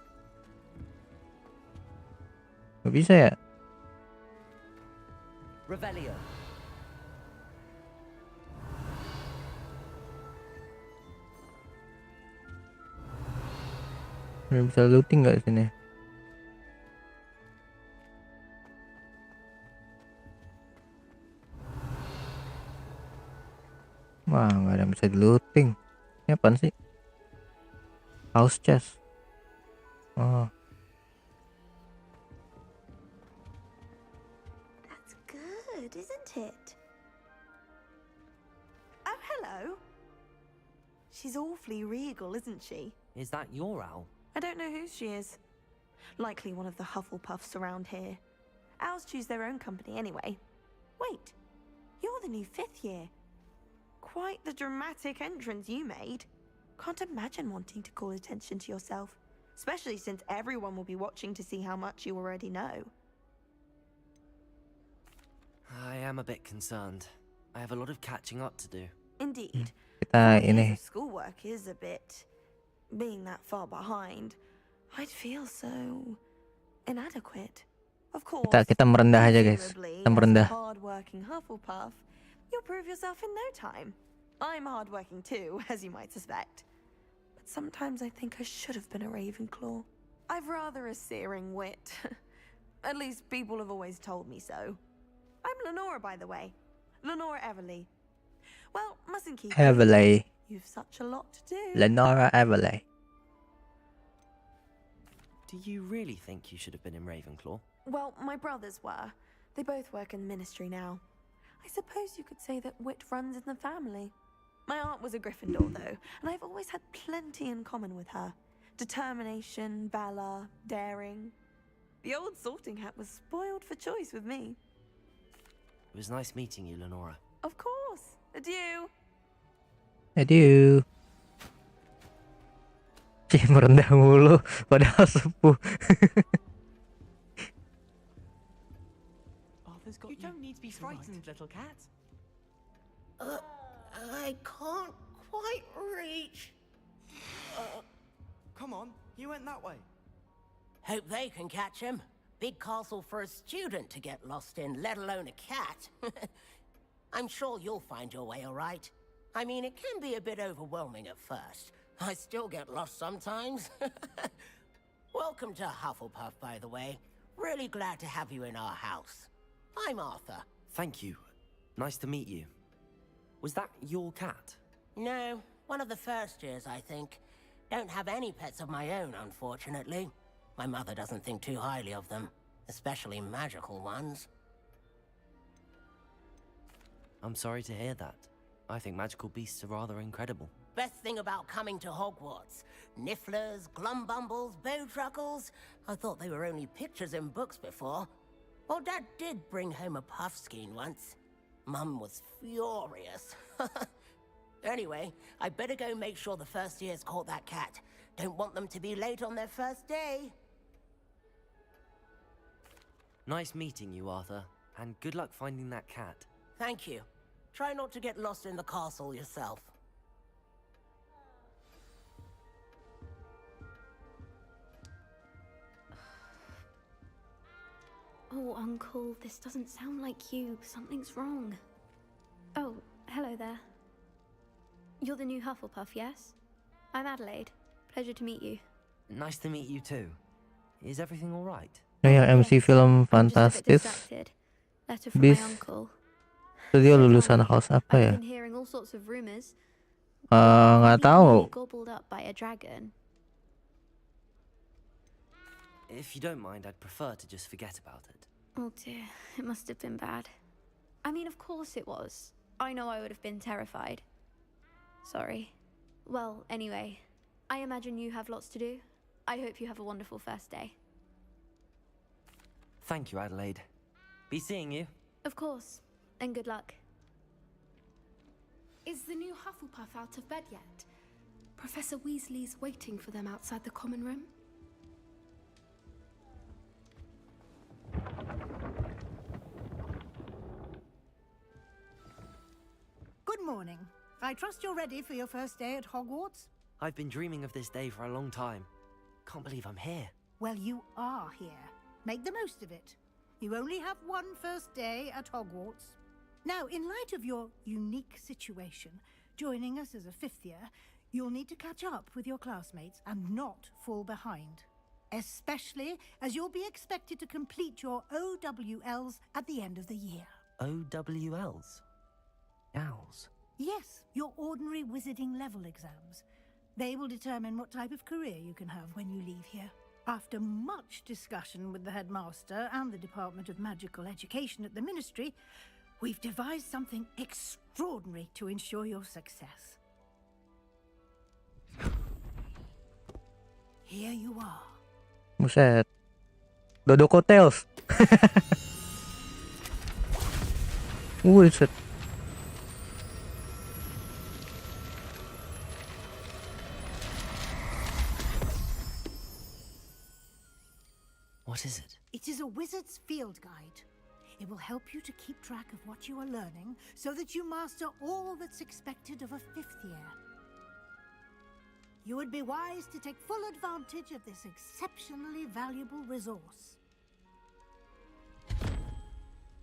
Gak bisa ya? Revelio. Bisa looting nggak sini? Wah, nggak ada yang bisa di looting. Ini apaan sih? House chest. Oh. That's good, isn't it? Oh, hello. She's awfully regal, isn't she? Is that your owl? I don't know who she is. Likely one of the Hufflepuffs around here. Owls choose their own company anyway. Wait, you're the new 5th year. Quite the dramatic entrance you made. Can't imagine wanting to call attention to yourself, especially since everyone will be watching to see how much you already know. I am a bit concerned. I have a lot of catching up to do. Indeed. Kita ini. Schoolwork is a bit... Being that far behind, I'd feel so inadequate. Of course, Kita merendah aja, guys. Kita merendah. Hard-working Hufflepuff, you'll prove yourself in no time. I'm hardworking too, as you might suspect. But sometimes I think I should have been a Ravenclaw. I've rather a searing wit. At least people have always told me so. I'm Lenora, by the way. Lenora Everly. Well, mustn't keep you. Everly. You've such a lot to do. Lenora Everly. Do you really think you should have been in Ravenclaw? Well, my brothers were. They both work in the ministry now. I suppose you could say that wit runs in the family. My aunt was a Gryffindor, though, and I've always had plenty in common with her. Determination, valor, daring. The old sorting hat was spoiled for choice with me. It was nice meeting you, Lenora. Of course. Adieu. Adieu. Cih, merendah mulu, padahal sepuh. You don't need to be frightened, little cat. I can't quite reach. Come on, you went that way. Hope they can catch him. Big castle for a student to get lost in, let alone a cat. I'm sure you'll find your way all right. I mean, it can be a bit overwhelming at first. I still get lost sometimes. Welcome to Hufflepuff, by the way. Really glad to have you in our house. I'm Arthur. Thank you. Nice to meet you. Was that your cat? No, one of the first years, I think. Don't have any pets of my own, unfortunately. My mother doesn't think too highly of them, especially magical ones. I'm sorry to hear that. I think magical beasts are rather incredible. Best thing about coming to Hogwarts. Nifflers, glumbumbles, bowtruckles. I thought they were only pictures in books before. Well, Dad did bring home a puffskein once. Mum was furious. Anyway, I better go make sure the first years caught that cat. Don't want them to be late on their first day. Nice meeting you, Arthur. And good luck finding that cat. Thank you. Try not to get lost in the castle yourself. Oh, Uncle, this doesn't sound like you. Something's wrong. Oh, hello there. You're the new Hufflepuff, yes? I'm Adelaide. Pleasure to meet you. Nice to meet you too. Is everything all right? Yang MC film fantastis. Letter from Bis. my uncle. Itu dia lulusan house apa ya? I've been hearing all sorts of rumors. Nggak tahu. Gobbled up by a dragon. If you don't mind, I'd prefer to just forget about it. Oh dear, it must have been bad. I mean, of course it was. I know I would have been terrified. Sorry. Well, anyway, I imagine you have lots to do. I hope you have a wonderful first day. Thank you, Adelaide. Be seeing you. Of course, and good luck. Is the new Hufflepuff out of bed yet? Professor Weasley's waiting for them outside the common room. Good morning. I trust you're ready for your first day at Hogwarts? I've been dreaming of this day for a long time. Can't believe I'm here. Well, you are here. Make the most of it. You only have one first day at Hogwarts. Now, in light of your unique situation, joining us as a fifth year, you'll need to catch up with your classmates and not fall behind. Especially as you'll be expected to complete your OWLs at the end of the year. OWLs? Owls? Yes, your ordinary wizarding level exams. They will determine what type of career you can have when you leave here. After much discussion with the headmaster and the Department of Magical Education at the Ministry, we've devised something extraordinary to ensure your success. Here you are. Buset. Dodo Hotels. Buset. What is it? It is a wizard's field guide. It will help you to keep track of what you are learning so that you master all that's expected of a fifth year. You would be wise to take full advantage of this exceptionally valuable resource.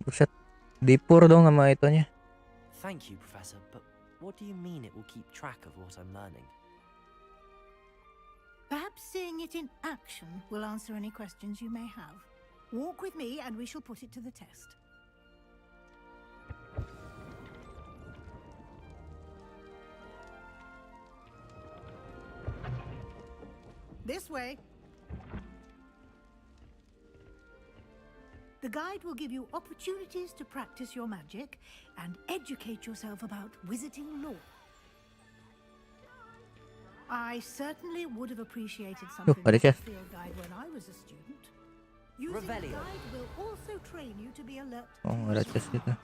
Buset. Dipur dong sama itunya. Thank you, Professor, but what do you mean it will keep track of what I'm learning? seeing it in action will answer any questions you may have. Walk with me and we shall put it to the test. This way. The guide will give you opportunities to practice your magic and educate yourself about wizarding lore. I certainly would have appreciated something like a field guide when I was a student. Using the guide will also train you to be alert. Oh, ada chest gitu.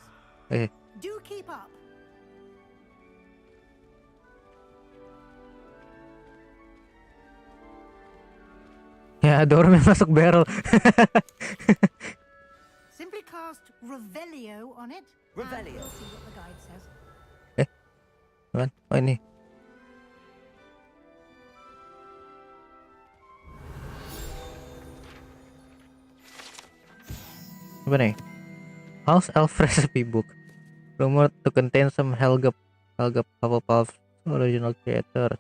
Do keep up. Ya, dorm yang masuk barrel. Simply cast Revelio on it. Revelio. We'll see what the guide says. Kan? Oh ini. Apa nih? House Elf Recipe Book. Rumored to contain some Helga Hufflepuff's original creator.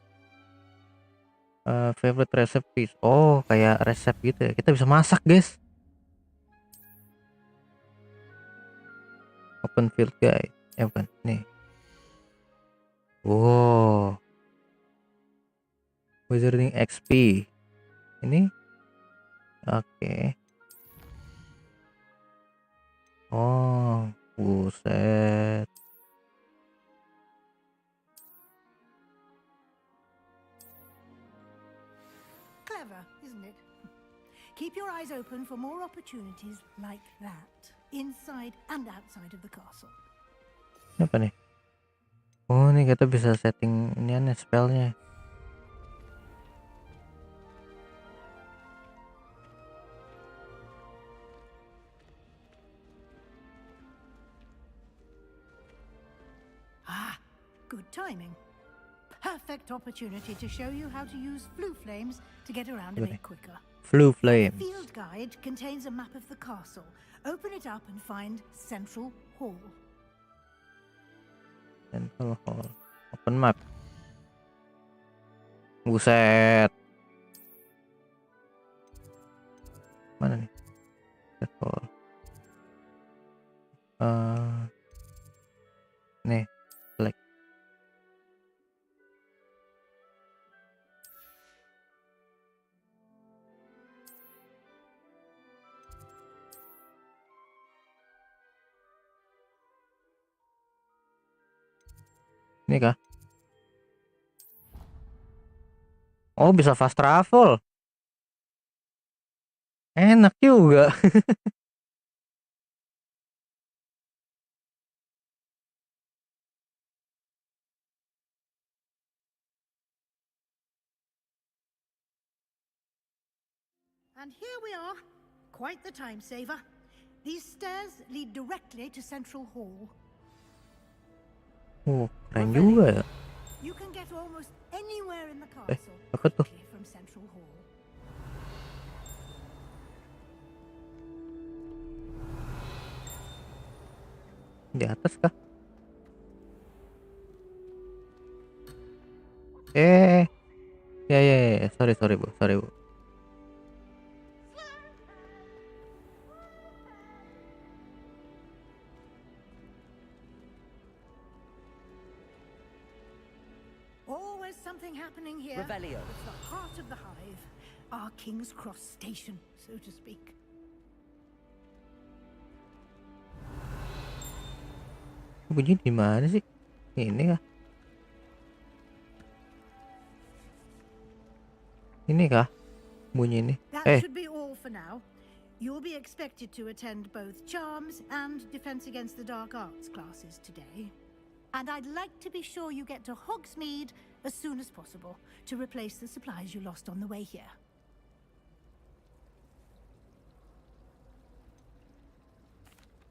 Favorite recipes. Oh, kayak resep gitu ya. Kita bisa masak, guys. Open field guide. Bukan. Nih. Wow. Wizarding XP. Ini. Oke. Oh, buset. Clever, isn't it? Keep your eyes open for more opportunities like that, inside and outside of the castle. Apa nih? Oh, nih kita bisa setting ini aneh spellnya. Good timing. Perfect opportunity to show you how to use flue flames to get around a bit quicker. Flue flames. The field guide contains a map of the castle. Open it up and find Central Hall. Central Hall. Open map. Buset. Mana nih? Central Hall. Nih. Select. Ini kah? Oh, bisa fast travel. Enak juga. And here we are. Quite the time saver. These stairs lead directly to Central Hall. Oh, keren juga ya. You can get almost anywhere in the castle Apa tuh? from Central Hall. Di atas kah? Ya. Sorry bu. Always something happening here. Revelio. It's the heart of the hive, our King's Cross station, so to speak. Bunyi di mana sih? Ini kah? Ini kah? Bunyi ini. That should be all for now. You'll be expected to attend both Charms and Defense Against the Dark Arts classes today. And I'd like to be sure you get to Hogsmeade as soon as possible to replace the supplies you lost on the way here.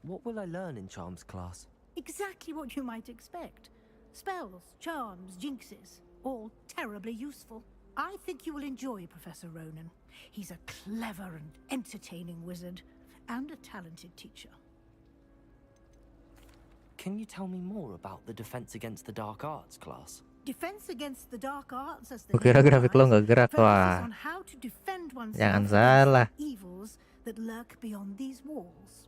What will I learn in Charms class? Exactly what you might expect. Spells, charms, jinxes, all terribly useful. I think you will enjoy Professor Ronan. He's a clever and entertaining wizard, and a talented teacher. Can you tell me more about the Defense Against the Dark Arts class? Defense against the dark arts, as the Kira name grafik lo nggak gerak, focuses wah. on how to defend Jangan oneself salah. against the evils that lurk beyond these walls.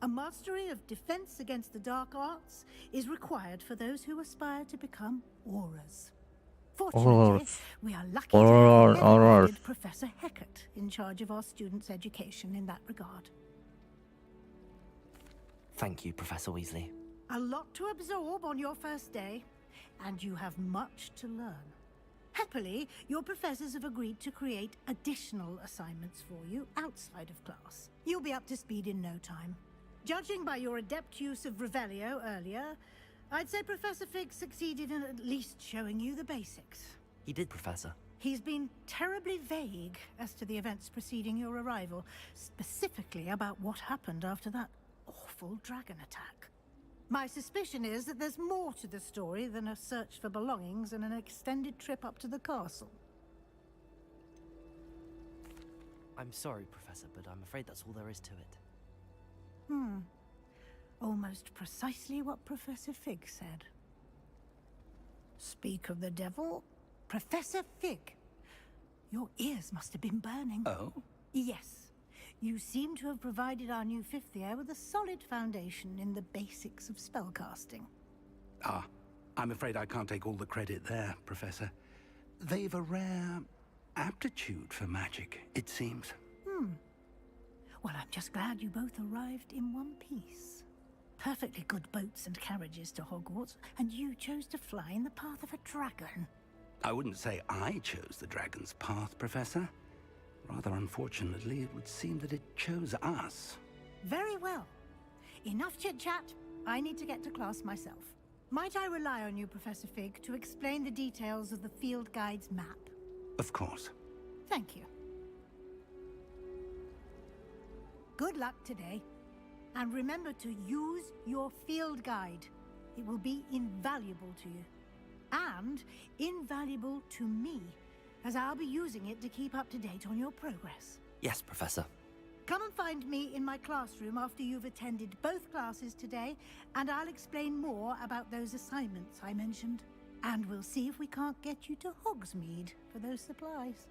A mastery of defense against the dark arts is required for those who aspire to become auras. Fortunately, we are lucky to have the ever-gifted Professor Hecat in charge of our students' education in that regard. Thank you, Professor Weasley. A lot to absorb on your first day, and you have much to learn. Happily, your professors have agreed to create additional assignments for you outside of class. You'll be up to speed in no time. Judging by your adept use of Revelio earlier, I'd say Professor Fig succeeded in at least showing you the basics. He did, Professor. He's been terribly vague as to the events preceding your arrival, specifically about what happened after that awful dragon attack. My suspicion is that there's more to the story than a search for belongings and an extended trip up to the castle. I'm sorry, Professor, but I'm afraid that's all there is to it. Almost precisely what Professor Fig said. Speak of the devil, Professor Fig. Your ears must have been burning. Oh? Yes. You seem to have provided our new fifth year with a solid foundation in the basics of spellcasting. Ah, I'm afraid I can't take all the credit there, Professor. They've a rare aptitude for magic, it seems. Well, I'm just glad you both arrived in one piece. Perfectly good boats and carriages to Hogwarts, and you chose to fly in the path of a dragon. I wouldn't say I chose the dragon's path, Professor. Rather unfortunately, it would seem that it chose us. Very well. Enough chit-chat. I need to get to class myself. Might I rely on you, Professor Fig, to explain the details of the field guide's map? Of course. Thank you. Good luck today. And remember to use your field guide. It will be invaluable to you. And invaluable to me, as I'll be using it to keep up to date on your progress. Yes, Professor. Come and find me in my classroom after you've attended both classes today, and I'll explain more about those assignments I mentioned. And we'll see if we can't get you to Hogsmeade for those supplies.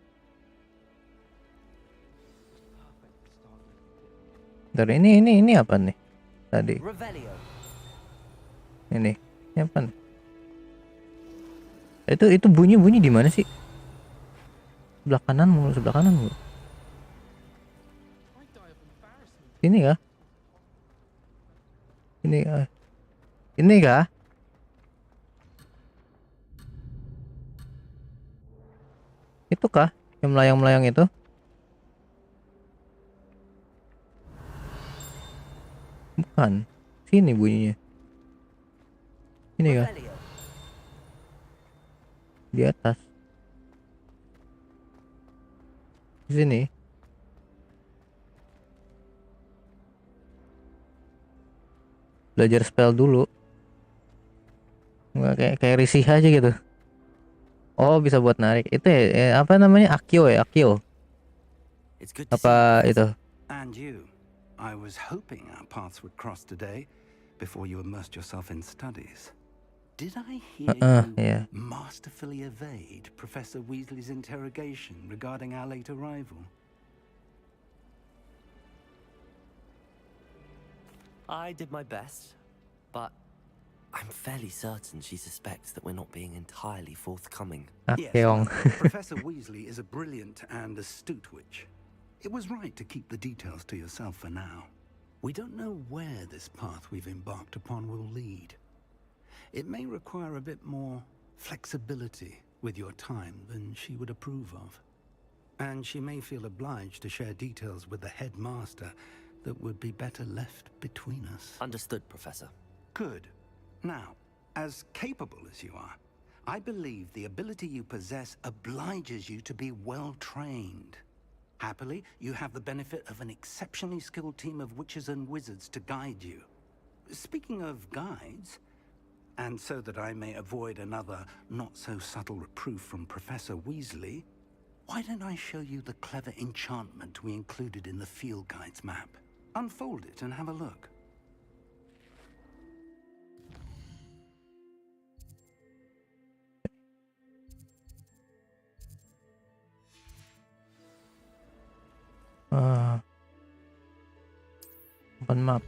Dari ini apa nih tadi? Revelio. Ini apa nih? Itu bunyi di mana sih? Sebelah kanan mulu. Ini kah? Ini kah? Itu kah? Yang melayang-melayang itu? Bukan. Sini bunyinya. Ini kah? Di atas. Di sini. Belajar spell dulu. Nggak kayak risih aja gitu. Oh, bisa buat narik. Itu ya, apa namanya? Akio ya, Akio. Apa itu? And you. I was hoping our paths would cross today before you immersed yourself in studies. Did I hear you masterfully evade Professor Weasley's interrogation regarding our late arrival? I did my best, but I'm fairly certain she suspects that we're not being entirely forthcoming. Yes, Professor Weasley is a brilliant and astute witch. It was right to keep the details to yourself for now. We don't know where this path we've embarked upon will lead. It may require a bit more flexibility with your time than she would approve of. And she may feel obliged to share details with the headmaster that would be better left between us. Understood, Professor. Good. Now, as capable as you are, I believe the ability you possess obliges you to be well trained. Happily, you have the benefit of an exceptionally skilled team of witches and wizards to guide you. Speaking of guides, and so that I may avoid another not-so-subtle reproof from Professor Weasley, why don't I show you the clever enchantment we included in the field guide's map? Unfold it and have a look. Open map.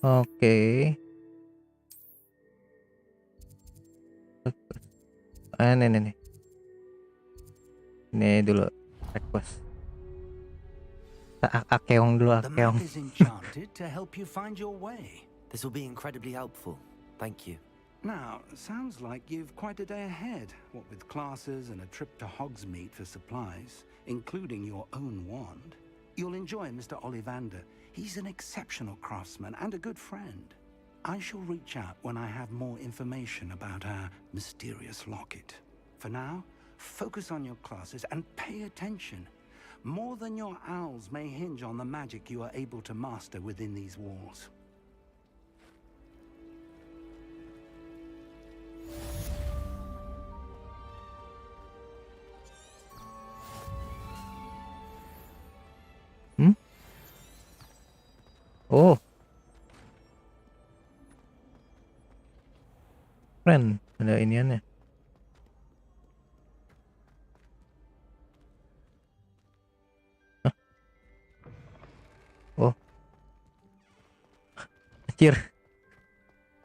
Oke. Nih. Ini dulu request. Akeong dulu, The akeong. map is enchanted to help you find your way. This will be incredibly helpful. Thank you. Now, sounds like you've quite a day ahead, what with classes and a trip to Hogsmeade for supplies, including your own wand. You'll enjoy Mr. Ollivander. He's an exceptional craftsman and a good friend. I shall reach out when I have more information about our mysterious locket. For now, focus on your classes and pay attention. More than your owls may hinge on the magic you are able to master within these walls. Oh. Keren, ada iniannya. Hah? Oh. Anjir.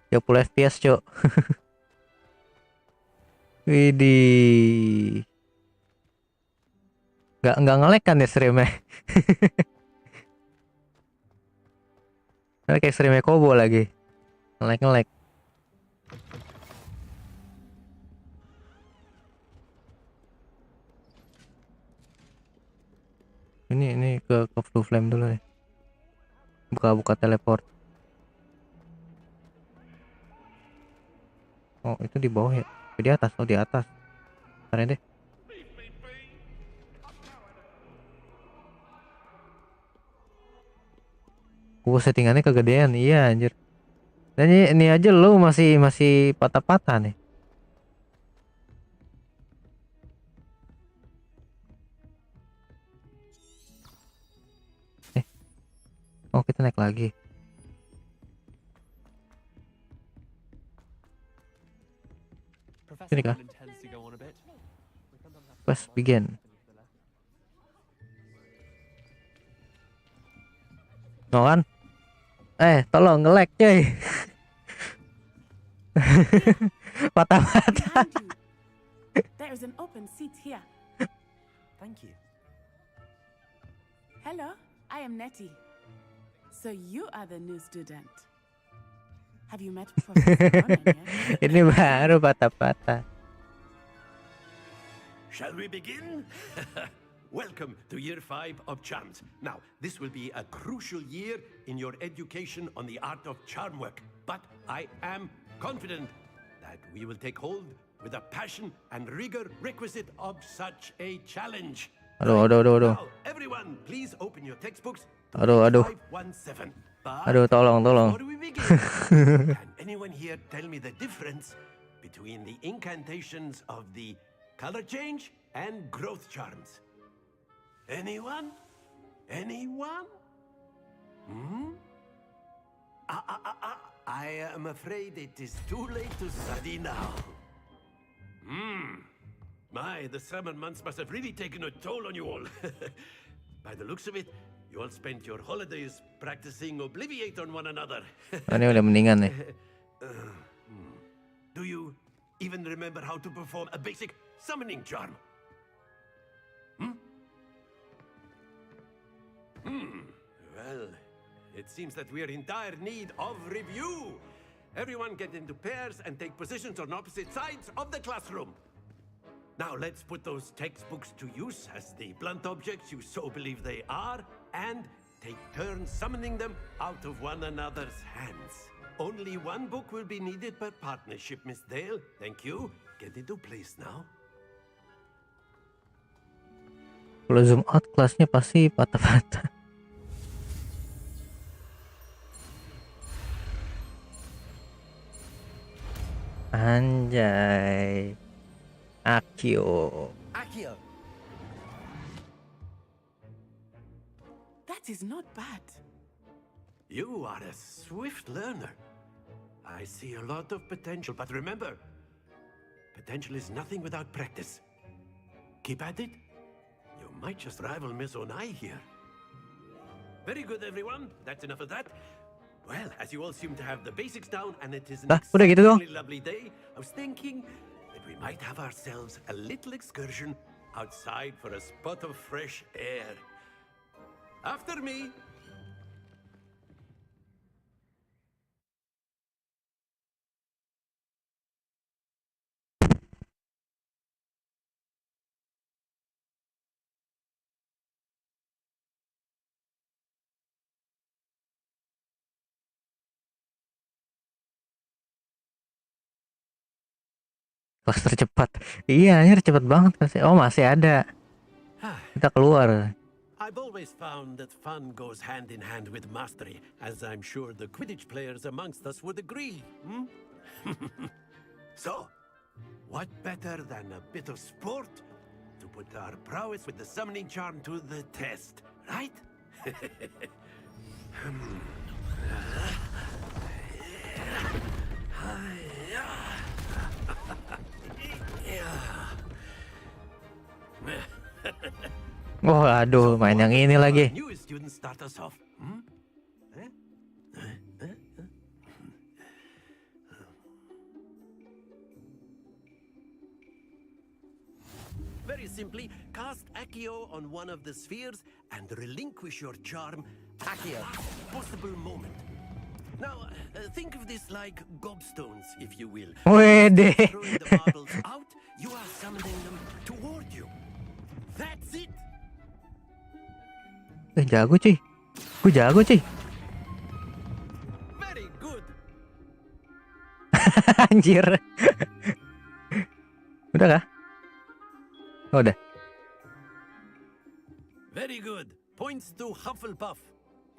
30 FPS, Cok. Widih. Nggak nge-lag kan ya streamnya? Karena kayak streamnya Kobo lagi. Nge-lag. Ini ke Blue Flame dulu nih. Buka teleport. Oh, itu di bawah ya? Di atas, di atas. Bentar deh. Settingannya kegedean, iya anjir. Dan ini aja lo masih patah-patah nih. Oh, kita naik lagi. Ini kah? Quest begin. No kan? Tolong nge-lag cuy. Patah-patah. There is an open seat here. Thank you. Hello, I am Nettie. So you are the new student. Have you met Professor Ronan yet? Ini baru patah-patah. Shall we begin? Welcome to Year 5 of Charms. Now, this will be a crucial year in your education on the art of charm work. But I am confident that we will take hold with the passion and rigor requisite of such a challenge. Aduh. Now, everyone, please open your textbooks. Aduh. 517. Aduh, tolong. Before we begin, can anyone here tell me the difference between the incantations of the color change and growth charms? Anyone? I am afraid it is too late to study now. The summer months must have really taken a toll on you all. By the looks of it, you all spent your holidays practicing Obliviate on one another. Ini udah mendingan nih. Do you even remember how to perform a basic summoning charm? Well, it seems that we are in dire need of review. Everyone get into pairs and take positions on opposite sides of the classroom. Now let's put those textbooks to use as the blunt objects you so believe they are, and take turns summoning them out of one another's hands. Only one book will be needed per partnership, Miss Dale. Thank you. Get into place now. Kalau zoom out kelasnya pasti patah-patah. Anjay. Akio. That is not bad. You are a swift learner. I see a lot of potential, but remember, potential is nothing without practice. Keep at it. You might just rival Miss Onai here. Very good, everyone. That's enough of that. Well, as you all seem to have the basics down, and it is an udah gitu dong. exceptionally lovely day, I was thinking that we might have ourselves a little excursion outside for a spot of fresh air. After me. Kelas tercepat. Iya, anjir cepet banget kasih. Oh, masih ada. Kita keluar. I've always found that fun goes hand in hand with mastery, as I'm sure the Quidditch players amongst us would agree. So, what better than a bit of sport to put our prowess with the summoning charm to the test, right? Oh, aduh, main yang ini lagi. New students start us off. Very simply, cast Accio on one of the spheres and relinquish your charm at the possible moment. Now, think of this like gobstones, if you will. Wede. Throwing the marbles out, you are summoning them toward you. That's it. Jago cuy. Gue jago cuy. Very good. Anjir. Udah kah? Oh, udah. Very good. Points to Hufflepuff.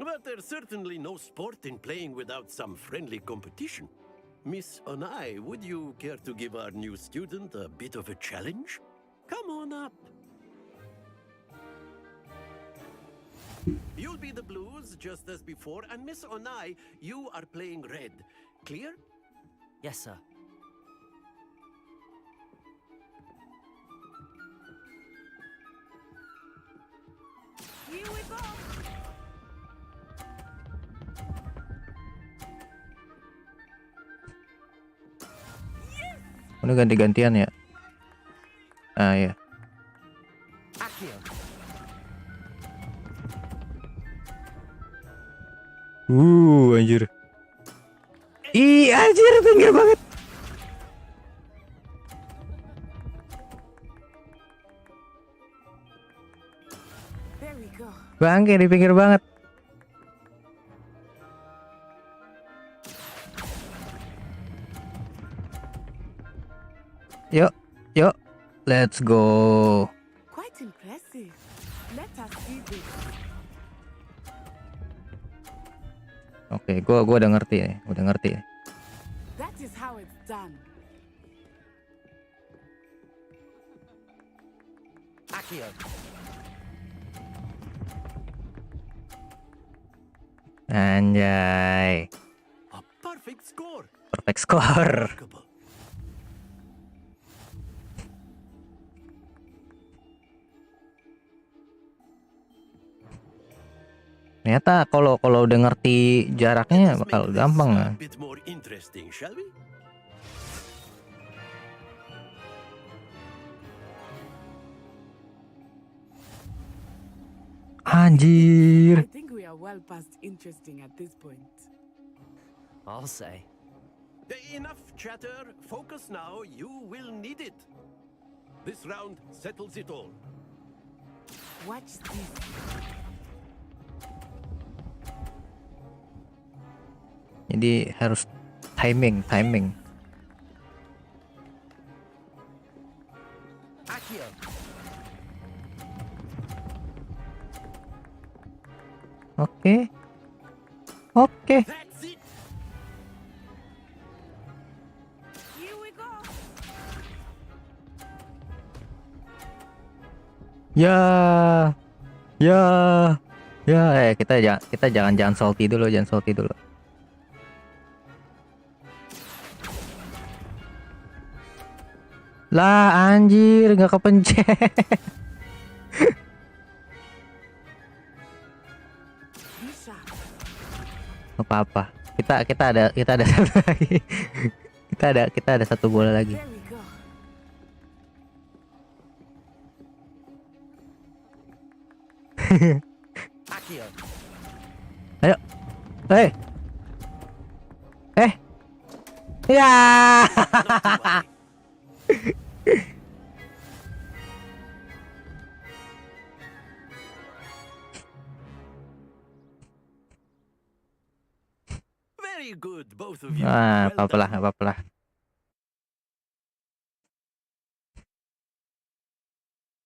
But there's certainly no sport in playing without some friendly competition. Miss Onai, would you care to give our new student a bit of a challenge? Come on up. You'll be the blues just as before, and Miss Onai, you are playing red. Clear? Yes, sir. Here we go. Udah ganti-gantian ya. Ah ya. Anjir. Ih, anjir pinggir banget. There we go. Bangke di pinggir banget. Yuk, yuk. Let's go. Quite impressive. Let us see this. Oke, gua udah ngerti nih, udah ngerti. That is how it's done. Accio. Anjay. A perfect score. Perfect score. Ternyata kalau udah ngerti jaraknya bakal gampang lah. Bit more interesting, shall we? Anjir. I think we are well past interesting at this point. I'll say. Enough chatter. Focus now. You will need it. This round settles it all. Watch this. Jadi harus timing. Accio. Oke. Here we go. Kita jangan salty dulu, Lah anjir, nggak kepencet. Apa-apa. Kita ada satu lagi. kita ada satu bola lagi. There we go. Ayo. Ya. Very good, both of you. Apa-apa lah.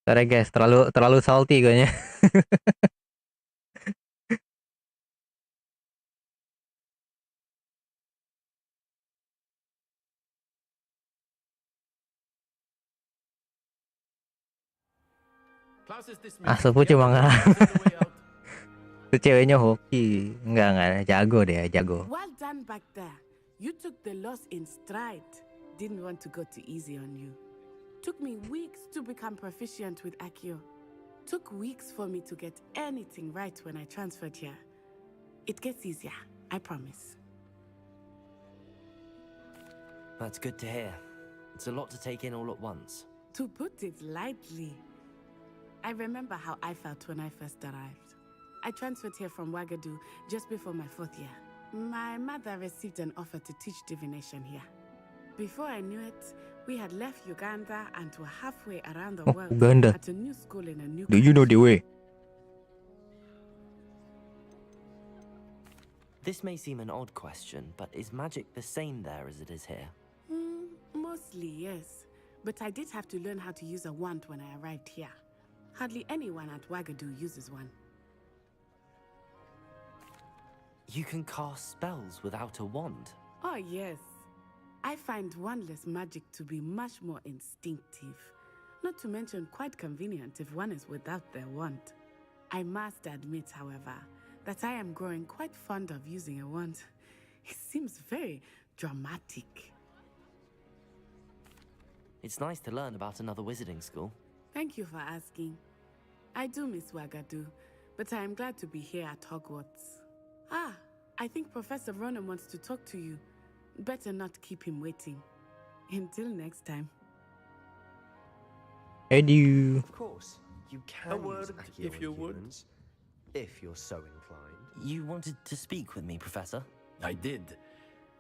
Sorry guys, terlalu salty kayaknya. Asupu cuma itu ceweknya hoki. Enggak, jago deh, jago. Well done back there. You took the loss in stride. Didn't want to go too easy on you. Took me weeks to become proficient with Accio. Took weeks for me to get anything right when I transferred here. It gets easier, I promise. That's good to hear. It's a lot to take in all at once. To put it lightly, I remember how I felt when I first arrived. I transferred here from Wagadu just before my 4th year. My mother received an offer to teach divination here. Before I knew it, we had left Uganda and were halfway around the world Uganda. at a new school in a new Do you know the way? This may seem an odd question, but is magic the same there as it is here? Mostly, yes. But I did have to learn how to use a wand when I arrived here. Hardly anyone at Wagadu uses one. You can cast spells without a wand? Oh, yes. I find wandless magic to be much more instinctive. Not to mention quite convenient if one is without their wand. I must admit, however, that I am growing quite fond of using a wand. It seems very dramatic. It's nice to learn about another wizarding school. Thank you for asking. I do miss Wagadu, but I am glad to be here at Hogwarts. I think Professor Ronan wants to talk to you. Better not keep him waiting. Until next time. Edu. Of course, you can A word, use Accio if you on would. humans, if you're so inclined. You wanted to speak with me, Professor? I did.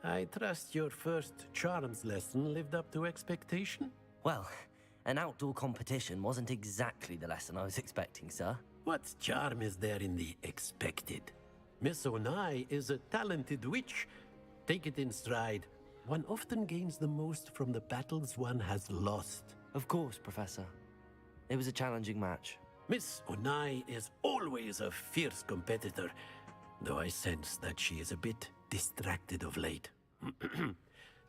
I trust your first charms lesson lived up to expectation? Well, an outdoor competition wasn't exactly the lesson I was expecting, sir. What charm is there in the expected? Miss Onai is a talented witch. Take it in stride. One often gains the most from the battles one has lost. Of course, Professor. It was a challenging match. Miss Onai is always a fierce competitor, though I sense that she is a bit distracted of late.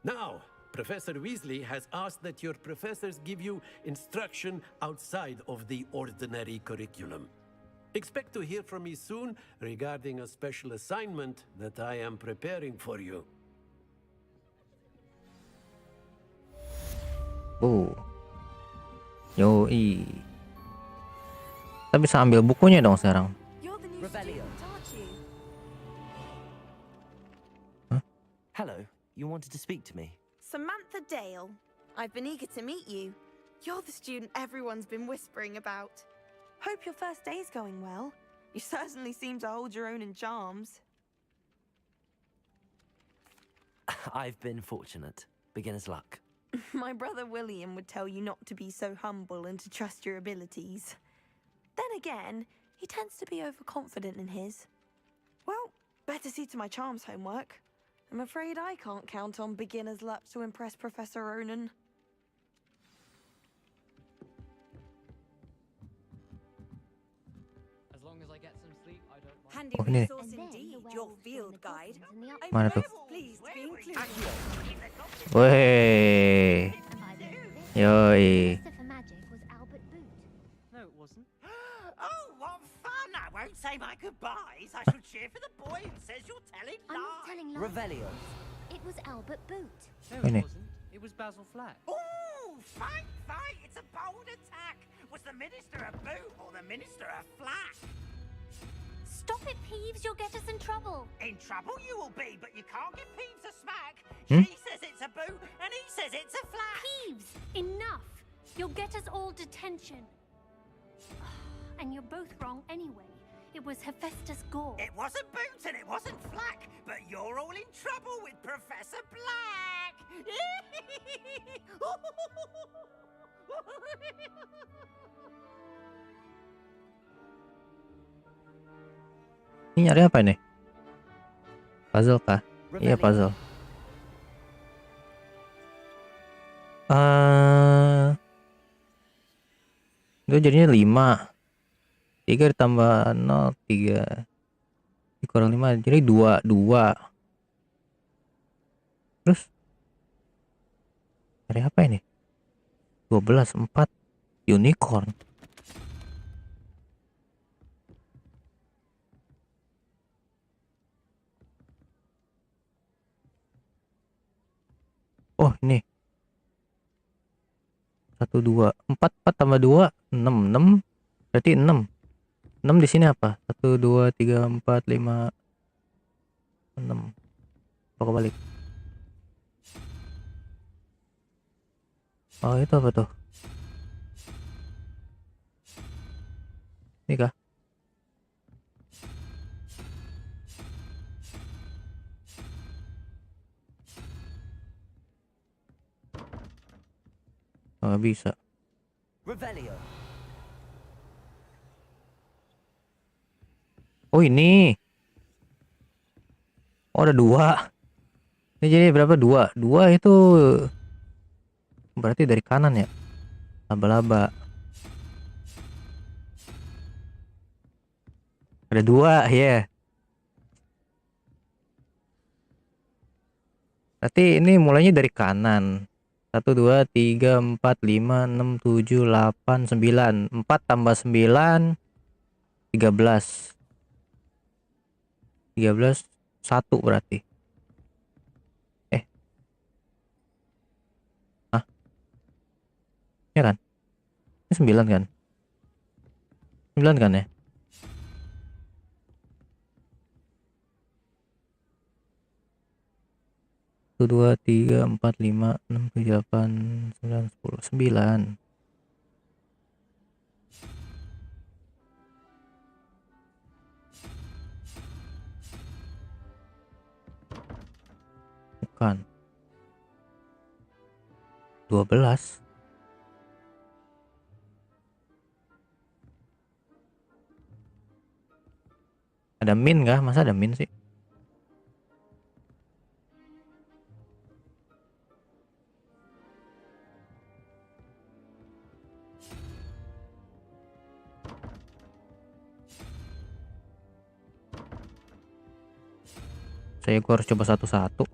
Now, Professor Weasley has asked that your professors give you instruction outside of the ordinary curriculum. Expect to hear from me soon regarding a special assignment that I am preparing for you. Yoi. Kita bisa ambil bukunya dong sekarang. You're the new student, aren't you? Hello, you wanted to speak to me? Samantha Dale. I've been eager to meet you. You're the student everyone's been whispering about. Hope your first day's going well. You certainly seem to hold your own in charms. I've been fortunate. Beginner's luck. My brother William would tell you not to be so humble and to trust your abilities. Then again, he tends to be overconfident in his. Well, better see to my charms homework. I'm afraid I can't count on beginner's luck to impress Professor Ronan. As long as I get some sleep, I don't mind. Handy Oh, ini. resource indeed, your field guide. I'm Mana tuh? very pleased to be included. Weh. Yoi. No, it wasn't. Oh, what fun! I won't say my goodbyes. I shall cheer for the boy who says you're telling lies. I'm not telling lies. Revelio. It was Albert Boot. No, Ini. it wasn't. It was Basil Flack. Ooh, fight! It's a bold attack. Was the Minister a boot or the Minister a flack? Stop it, Peeves. You'll get us in trouble. In trouble you will be, but you can't give Peeves a smack. Hmm? She says it's a boot, and he says it's a flat. Peeves, enough. You'll get us all detention. And you're both wrong anyway. It was Hephaestus Gore. It wasn't boot and it wasn't flack, but you're all in trouble with Professor Black. Ini nyari apa ini? Puzzle kah? Iya puzzle. Itu jadinya 5. 3 ditambah 0, 3 dikurang 5 jadi 2. Terus cari apa ini? 12, 4 unicorn. Oh ini 1, 2, 4 tambah 2 6 berarti 6 di sini apa? 1, 2, 3, 4, 5, 6. Apa kebalik? Oh itu apa tuh? Ini kah? Oh, nggak bisa. Oh ini. Oh ada 2. Ini jadi berapa? 2 itu berarti dari kanan ya. Laba-laba. Ada 2 ya. Berarti ini mulainya dari kanan. 1, 2, 3, 4, 5, 6, 7, 8, 9. 4 tambah 9 13. 13 1 berarti. Hah? Ya kan? Ini 9 kan? 9 kan ya? Satu, 2, 3, 4, 5, 6, 7, 8, 9, 10, 9. Bukan 12. Ada min kah? Masa ada min sih? Gua harus coba satu-satu.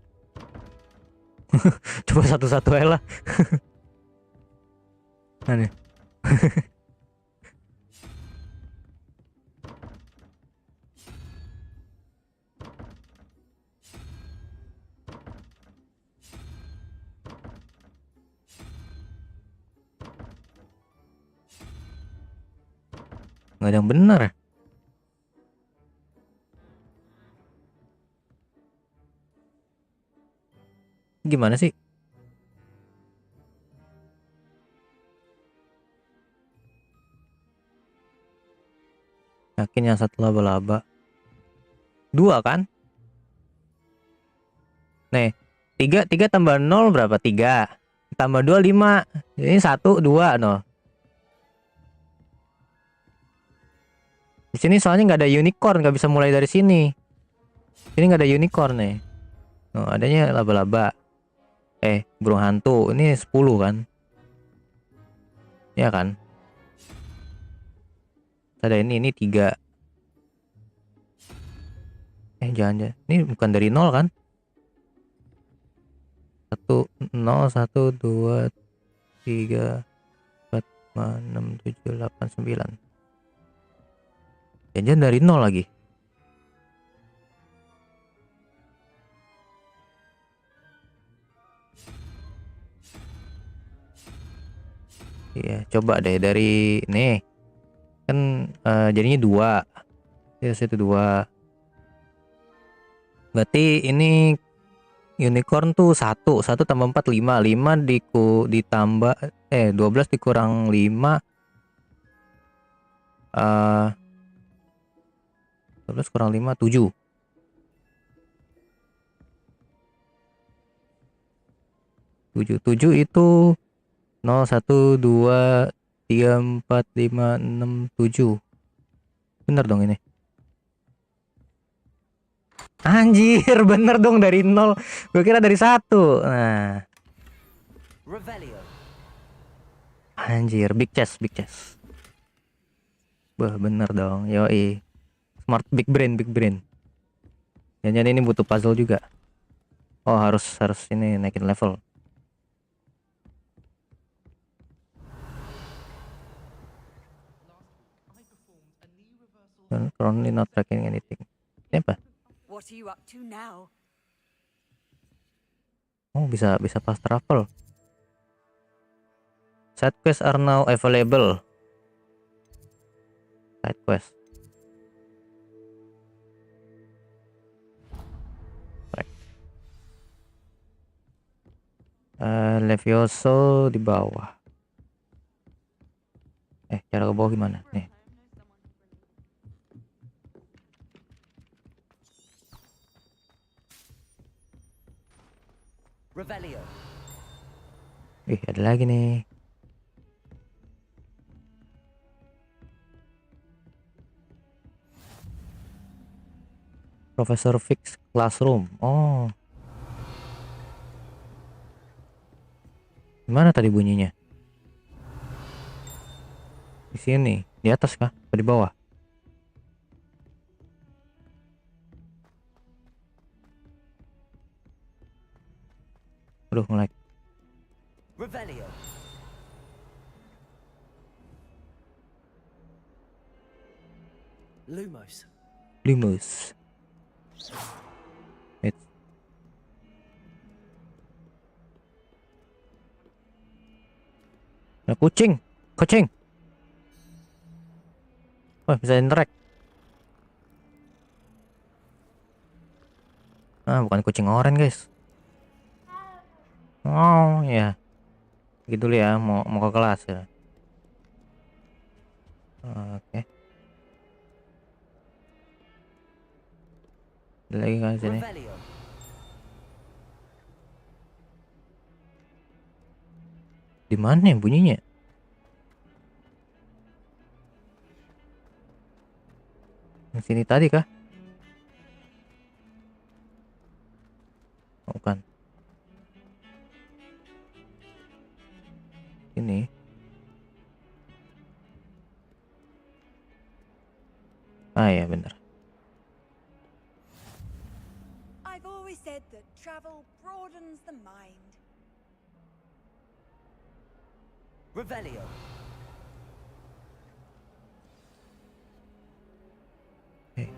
Coba satu-satu aja lah. Aneh. Nggak ada yang benar ya. Gimana sih? Yakin yang satu laba-laba. 2 kan? Nih, 3 tambah 0 berapa? 3. Tambah 2 5. Ini 1 2 no. Di sini soalnya nggak ada unicorn, nggak bisa mulai dari sini. Ini nggak ada unicorn nih. Oh, adanya laba-laba. Burung hantu. Ini 10 kan? Ya kan? Ada ini 3. Jangan. Ini bukan dari 0 kan? 1 0 1 2 3 4 5 6 7 8 9. Jangan dari 0 lagi. Iya, coba deh dari nih. Kan jadinya 2. Situ 2. Berarti ini unicorn tuh 1 tambah 4 5 ditambah 12 dikurang 5 12 kurang 5 7. 7 itu 0 1 2 3 4 5 6 7. Bener dong ini. Anjir, bener dong dari 0. Gue kira dari 1. Nah. Anjir, big chest. Bah, bener dong. Yoi. Smart, big brain. Jangan ini butuh puzzle juga. Oh, harus ini naikin level. Currently not tracking anything. Ini apa? What are you up to now? Oh, bisa fast travel. Side quests are now available. Side quest. Levioso di bawah. Cara ke bawah gimana? Nih. Revelio. Ada lagi nih. Professor Fix Classroom. Oh. Gimana tadi bunyinya? Di sini, di atas kah? Atau di bawah? Aduh, nge-lag. Revelio. Lumos. Nah, kucing. Oh, bisa interact. Bukan kucing oranye, guys. Oh, ya. Gitu dulu ya, mau ke kelas ya. Oke. Ada lagi kan sini. Di mana ya bunyinya? Yang sini tadi kah? Oh, bukan. Ini. Ya benar. I've always said that travel broadens the mind. Revelio. Is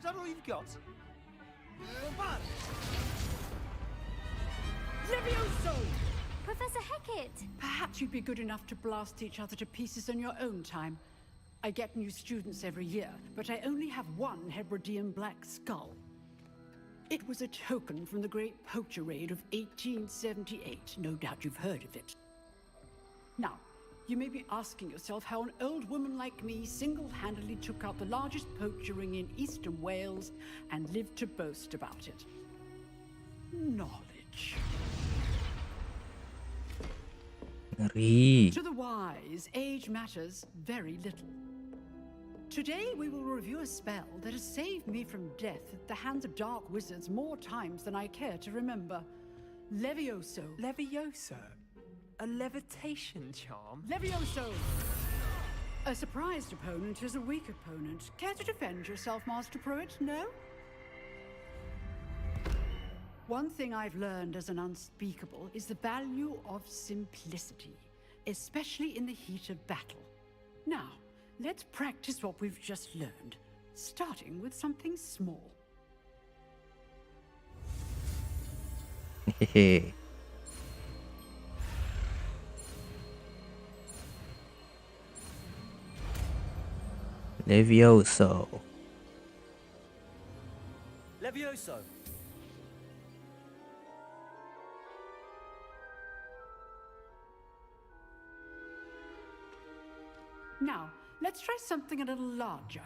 that all you've got? Levioso! Professor Hecat! Perhaps you'd be good enough to blast each other to pieces in your own time. I get new students every year, but I only have one Hebridean black skull. It was a token from the Great Poacher Raid of 1878. No doubt you've heard of it. Now, you may be asking yourself how an old woman like me single-handedly took out the largest poacher ring in eastern Wales and lived to boast about it. Knowledge. Ngeri. To the wise, age matters very little. Today we will review a spell that has saved me from death at the hands of dark wizards more times than I care to remember. Levioso. Levioso? A levitation charm? Levioso! A surprised opponent is a weak opponent. Care to defend yourself, Master Pruitt? No? One thing I've learned as an unspeakable is the value of simplicity, especially in the heat of battle. Now, let's practice what we've just learned, starting with something small. Hehe. Levioso. Levioso. Now, let's try something a little larger.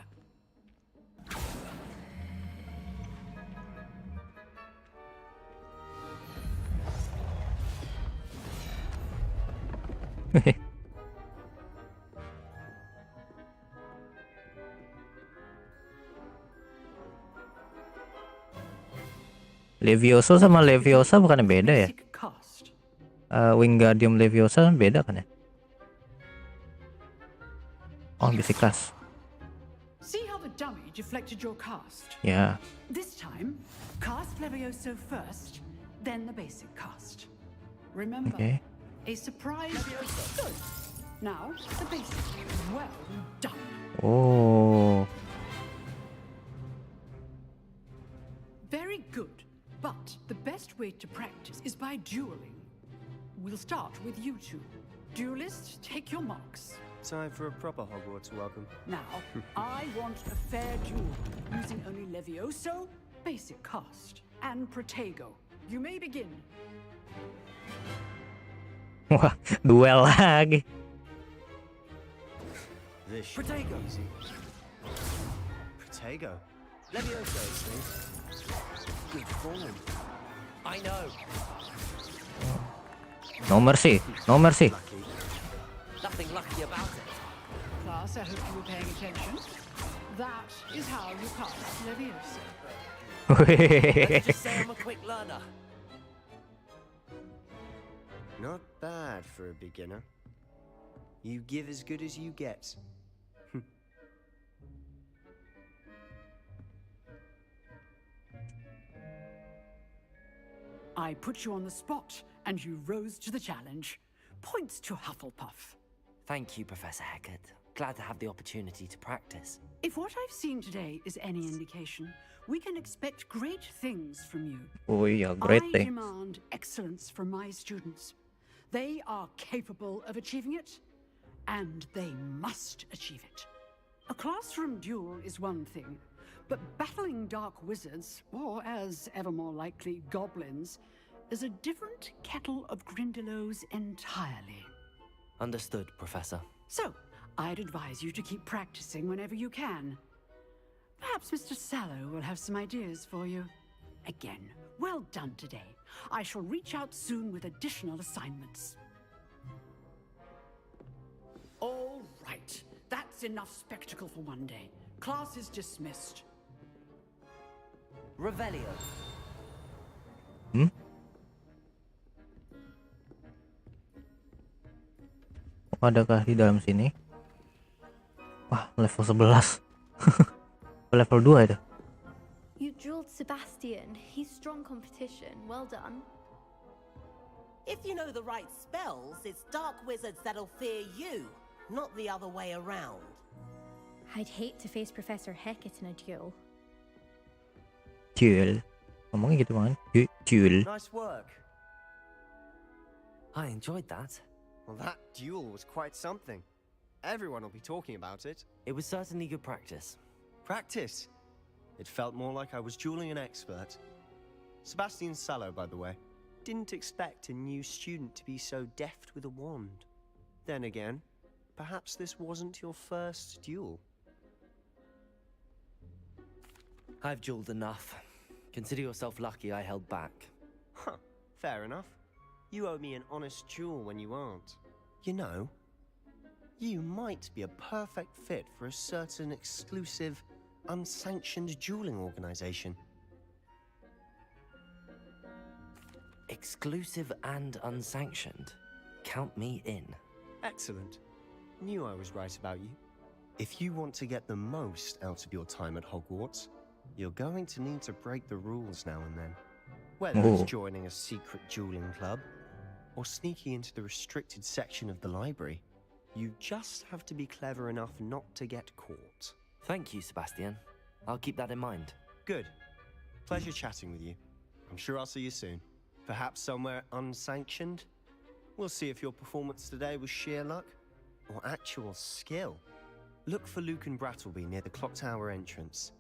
Levioso sama Leviosa bukannya beda ya? Wingardium Leviosa beda kan ya? Oh, basic cast. See how the dummy deflected your cast? Yeah. This time, cast Levioso first, then the basic cast. Remember, Okay. a surprise. Good. Now, the basic. Well done. Oh. Very good. But the best way to practice is by dueling. We'll start with you two. Duelists, take your marks. Time for a proper Hogwarts welcome. Now, I want a fair duel, using only Levioso, basic cast, and Protego. You may begin. Wah, duel lagi. This should be easy. Protego. Levioso, please. Good form. I know. No mercy, no mercy. Nothing lucky about it. Class, I hope you were paying attention. That is how you cast Levioso. Let's just say I'm a quick learner. Not bad for a beginner. You give as good as you get. I put you on the spot, and you rose to the challenge. Points to Hufflepuff. Thank you, Professor Hecat. Glad to have the opportunity to practice. If what I've seen today is any indication, we can expect great things from you. Oh yeah, great I thing. demand excellence from my students. They are capable of achieving it, and they must achieve it. A classroom duel is one thing, but battling dark wizards, or as ever more likely, goblins, is a different kettle of Grindylows entirely. Understood, Professor. So, I'd advise you to keep practicing whenever you can. Perhaps Mr. Sallow will have some ideas for you. Again, well done today. I shall reach out soon with additional assignments. All right, that's enough spectacle for one day. Class is dismissed. Revelio. Hmm? Adakah di dalam sini? Wah, level 11. Level 2 itu. You drilled Sebastian. He's strong competition. Well done. If you know the right spells, it's dark wizards that'll fear you, not the other way around. I'd hate to face Professor Hecat in a duel. Duel. Ngomongnya gitu kan? Duel. Nice work. I enjoyed that. Well, that duel was quite something. Everyone will be talking about it. It was certainly good practice. Practice? It felt more like I was dueling an expert. Sebastian Sallow, by the way. Didn't expect a new student to be so deft with a wand. Then again, perhaps this wasn't your first duel. I've dueled enough. Consider yourself lucky I held back. Huh, fair enough. You owe me an honest duel when you aren't. You know, you might be a perfect fit for a certain exclusive, unsanctioned dueling organization. Exclusive and unsanctioned. Count me in. Excellent. Knew I was right about you. If you want to get the most out of your time at Hogwarts, you're going to need to break the rules now and then. Whether it's joining a secret dueling club, or sneaking into the restricted section of the library, you just have to be clever enough not to get caught. Thank you, Sebastian. I'll keep that in mind. Good. Pleasure chatting with you. I'm sure I'll see you soon. Perhaps somewhere unsanctioned? We'll see if your performance today was sheer luck or actual skill. Look for Luke and Brattleby near the clock tower entrance.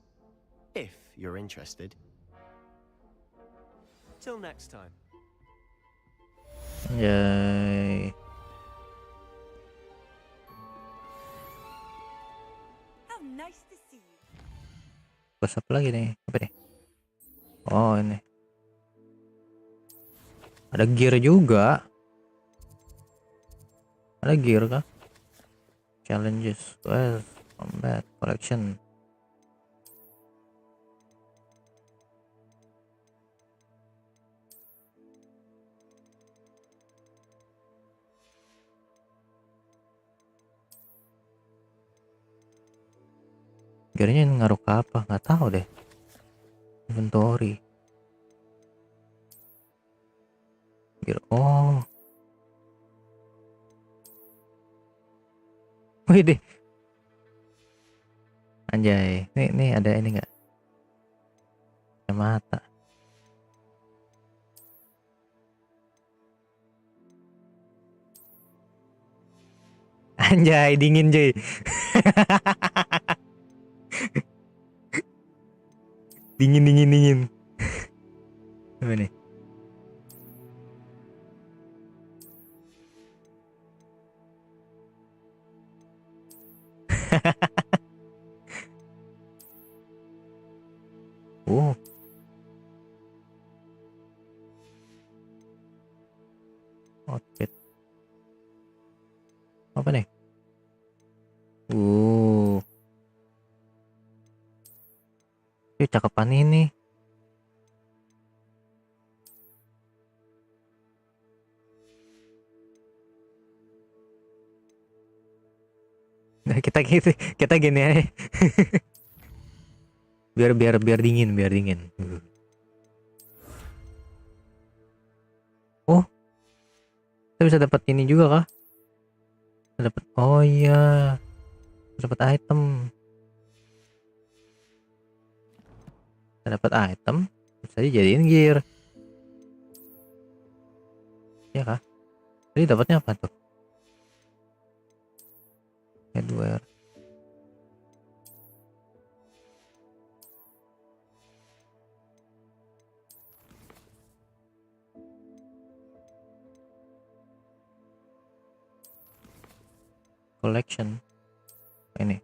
If you're interested. Till next time. Yay. How nice to see you. Terus apa lagi nih? Apa nih? Oh, ini. Ada gear juga. Ada gear kah? Challenges, quest, combat, collection. Gearnya ngaruh ke apa? Nggak tahu deh. Inventory. Gear. Oh. Wih deh. Anjay. Nih ada ini nggak? Kacamata. Anjay, dingin cuy. dingin. Apa nih? Outfit. Apa nih? Cakepan ini. Nah, kita gini aja. biar dingin. Oh, kita bisa dapat ini juga kah? Dapat, oh iya, dapat item. Kita dapat item, bisa dijadiin gear. Ya kah? Jadi dapatnya apa tuh? Headwear. Collection. Ini.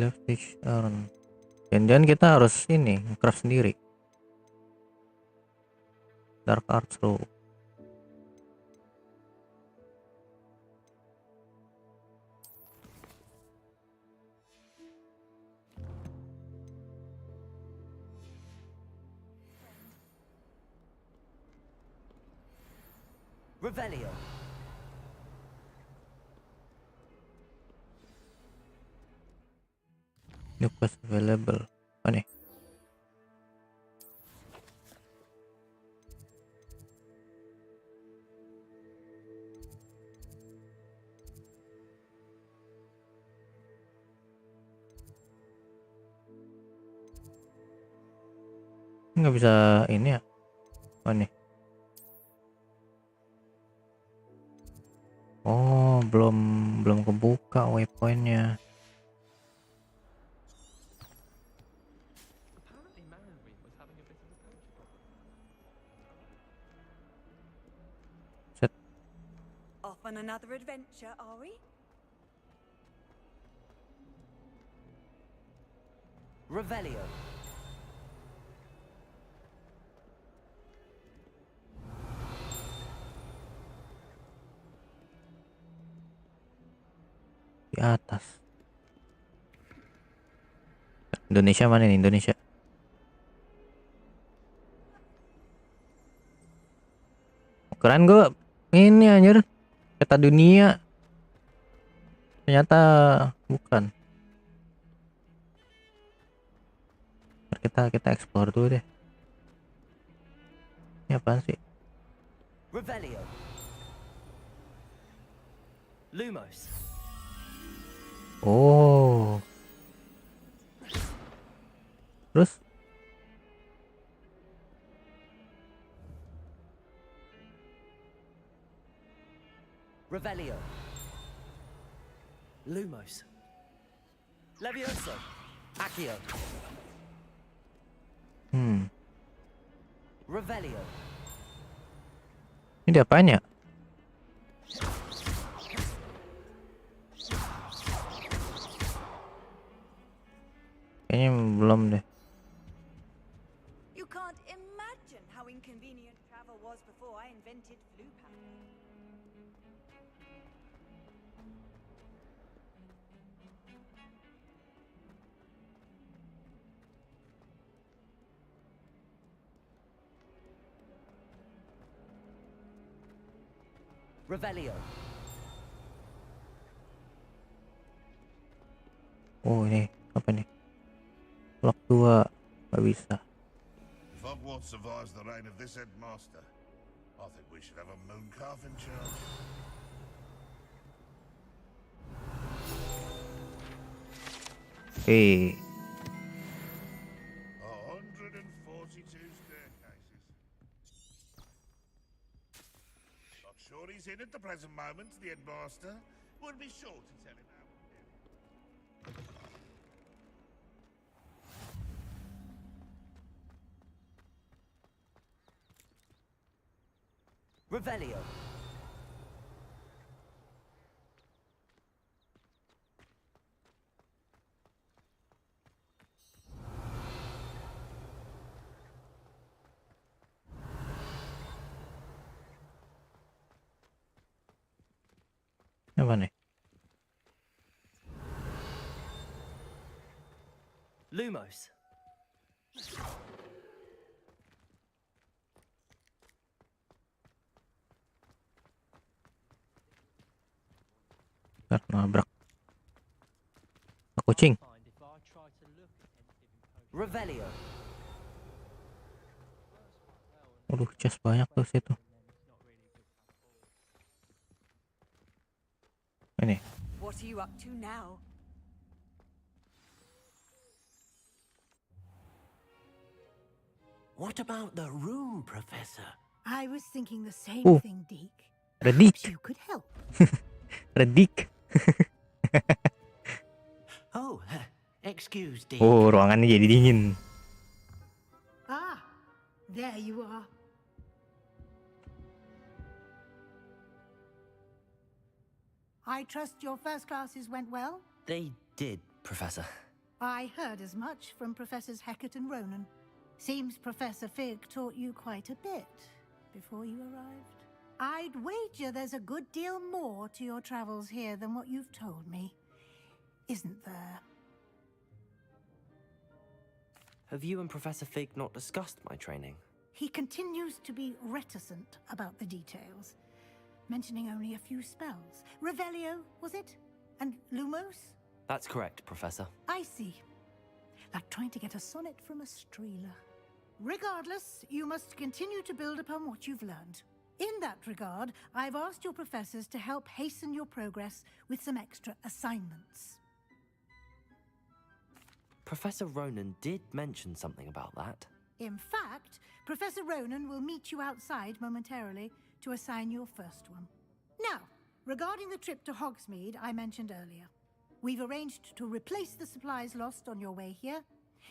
Leftish Earn. Jangan kita harus ini craft sendiri. Dark Arts Row. Revelio. New quest available. Oh nih. Nggak bisa ini ya. Oh nih. Oh, belum kebuka waypointnya. Set. Off on another adventure, are we? Revelio. Di atas. Indonesia mana nih? Indonesia. Keren gue ini anjir. Peta dunia. Ternyata bukan. Kita explore dulu deh. Ini apaan sih? Revelio. Lumos. Oh. Terus Revelio. Lumos. Levioso. Accio. Revelio. Ini apaan ya? Kayaknya belum deh. You can't imagine how inconvenient travel was before I invented flu power. Revelio. Oh ini apa nih? Lock 2 nggak bisa. If Hogwarts survives the reign of this headmaster, I think we should have a moon calf in charge. Hey. 142 staircases. Not sure he's in at the present moment, the headmaster. Would be sure to tell him how. Revelio. Apa nih? Lumos. Nabrak. Kucing. Revelio. Waduh, chest banyak tuh situ. Ini. What are you up to now? What about the room, Professor? I was thinking the same Oh. thing, Deke. Redik. Perhaps you could help. Redik. Oh, excuse Dean. Oh, ruangannya jadi dingin. Ah, there you are. I trust your first classes went well? They did, Professor. I heard as much from Professors Hecat and Ronan. Seems Professor Fig taught you quite a bit before you arrived. I'd wager there's a good deal more to your travels here than what you've told me. Isn't there? Have you and Professor Fig not discussed my training? He continues to be reticent about the details, mentioning only a few spells. Revelio, was it? And Lumos? That's correct, Professor. I see. Like trying to get a sonnet from a streeler. Regardless, you must continue to build upon what you've learned. In that regard, I've asked your professors to help hasten your progress with some extra assignments. Professor Ronan did mention something about that. In fact, Professor Ronan will meet you outside momentarily to assign your first one. Now, regarding the trip to Hogsmeade I mentioned earlier, we've arranged to replace the supplies lost on your way here,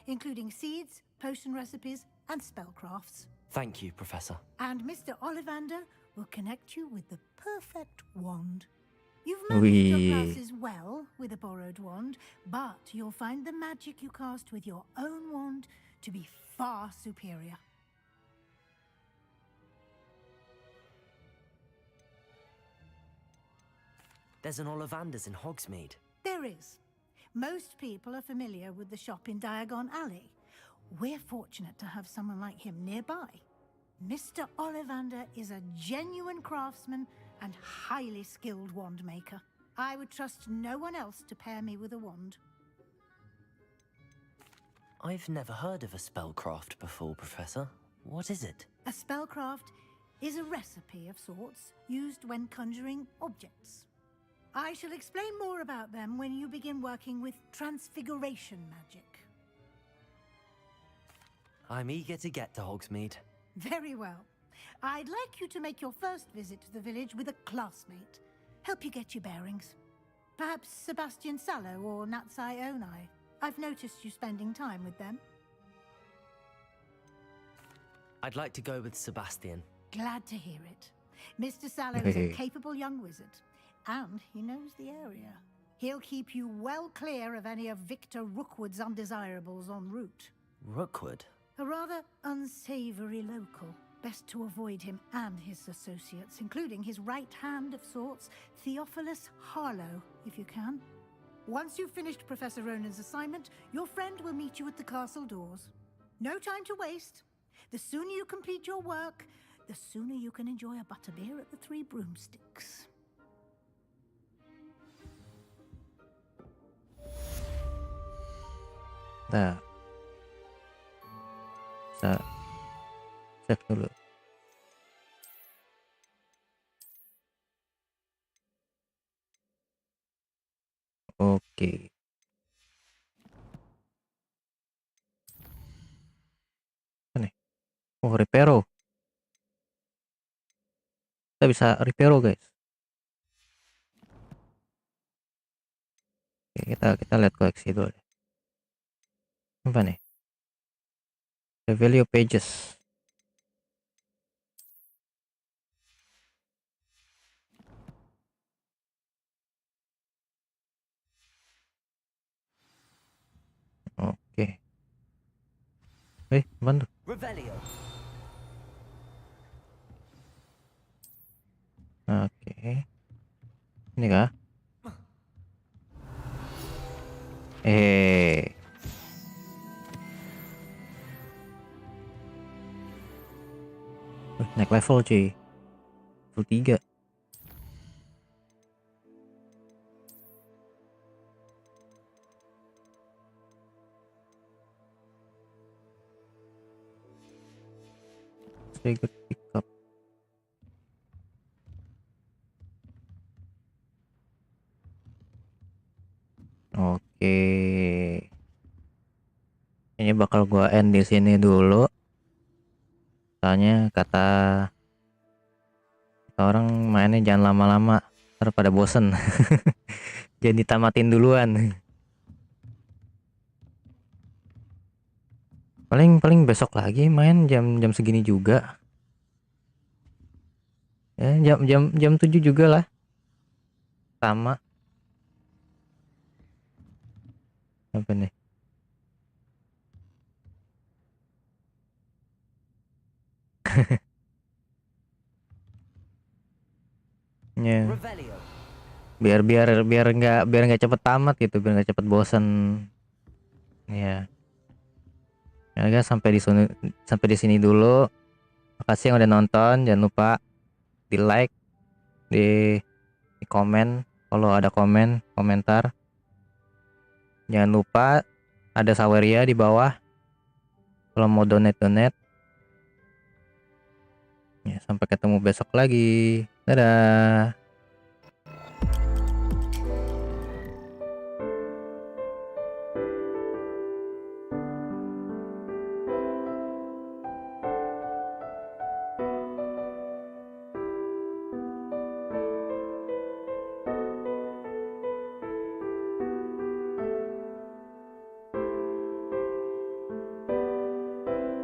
including seeds, potion recipes, and spellcrafts. Thank you, Professor. And Mr. Ollivander will connect you with the perfect wand. You've managed your classes well with a borrowed wand, but you'll find the magic you cast with your own wand to be far superior. There's an Ollivander's in Hogsmeade. There is. Most people are familiar with the shop in Diagon Alley. We're fortunate to have someone like him nearby. Mr. Ollivander is a genuine craftsman and highly skilled wand maker. I would trust no one else to pair me with a wand. I've never heard of a spellcraft before, Professor. What is it? A spellcraft is a recipe of sorts used when conjuring objects. I shall explain more about them when you begin working with transfiguration magic. I'm eager to get to Hogsmeade. Very well. I'd like you to make your first visit to the village with a classmate. help you get your bearings. Perhaps Sebastian Sallow or Natsai Onai. I've noticed you spending time with them. I'd like to go with Sebastian. Glad to hear it. Mr. Sallow is a capable young wizard, and he knows the area. He'll keep you well clear of any of Victor Rookwood's undesirables en route. Rookwood? A rather unsavory local. Best to avoid him and his associates, including his right hand of sorts, Theophilus Harlow, if you can. Once you've finished Professor Ronan's assignment, your friend will meet you at the castle doors. No time to waste. The sooner you complete your work, the sooner you can enjoy a butterbeer at the Three Broomsticks. Nah, bisa save dulu. Oke. Apa nih? Oh, reparo. Kita bisa reparo, guys. Oke, kita lihat koleksi dulu. Apa nih? The value pages. Oke. Apaan tuh? Revelio. Oke. Ini kah? Naik level cuy. Level 3. Trigger pickup. Oke. Ini bakal gua end di sini dulu. Soalnya kata orang mainnya jangan lama-lama, ntar pada bosen. Jadi tamatin duluan. Paling besok lagi main jam segini juga. Ya, jam 7 juga lah. Sama. Apa nih? Ya. Biar nggak cepet tamat gitu, biar nggak cepet bosan. Ya. Ya guys, sampai di sini dulu. Makasih yang udah nonton. Jangan lupa di like, di komen kalau ada komentar. Jangan lupa ada Saweria di bawah kalau mau donate. Ya, sampai ketemu besok lagi. Dadah.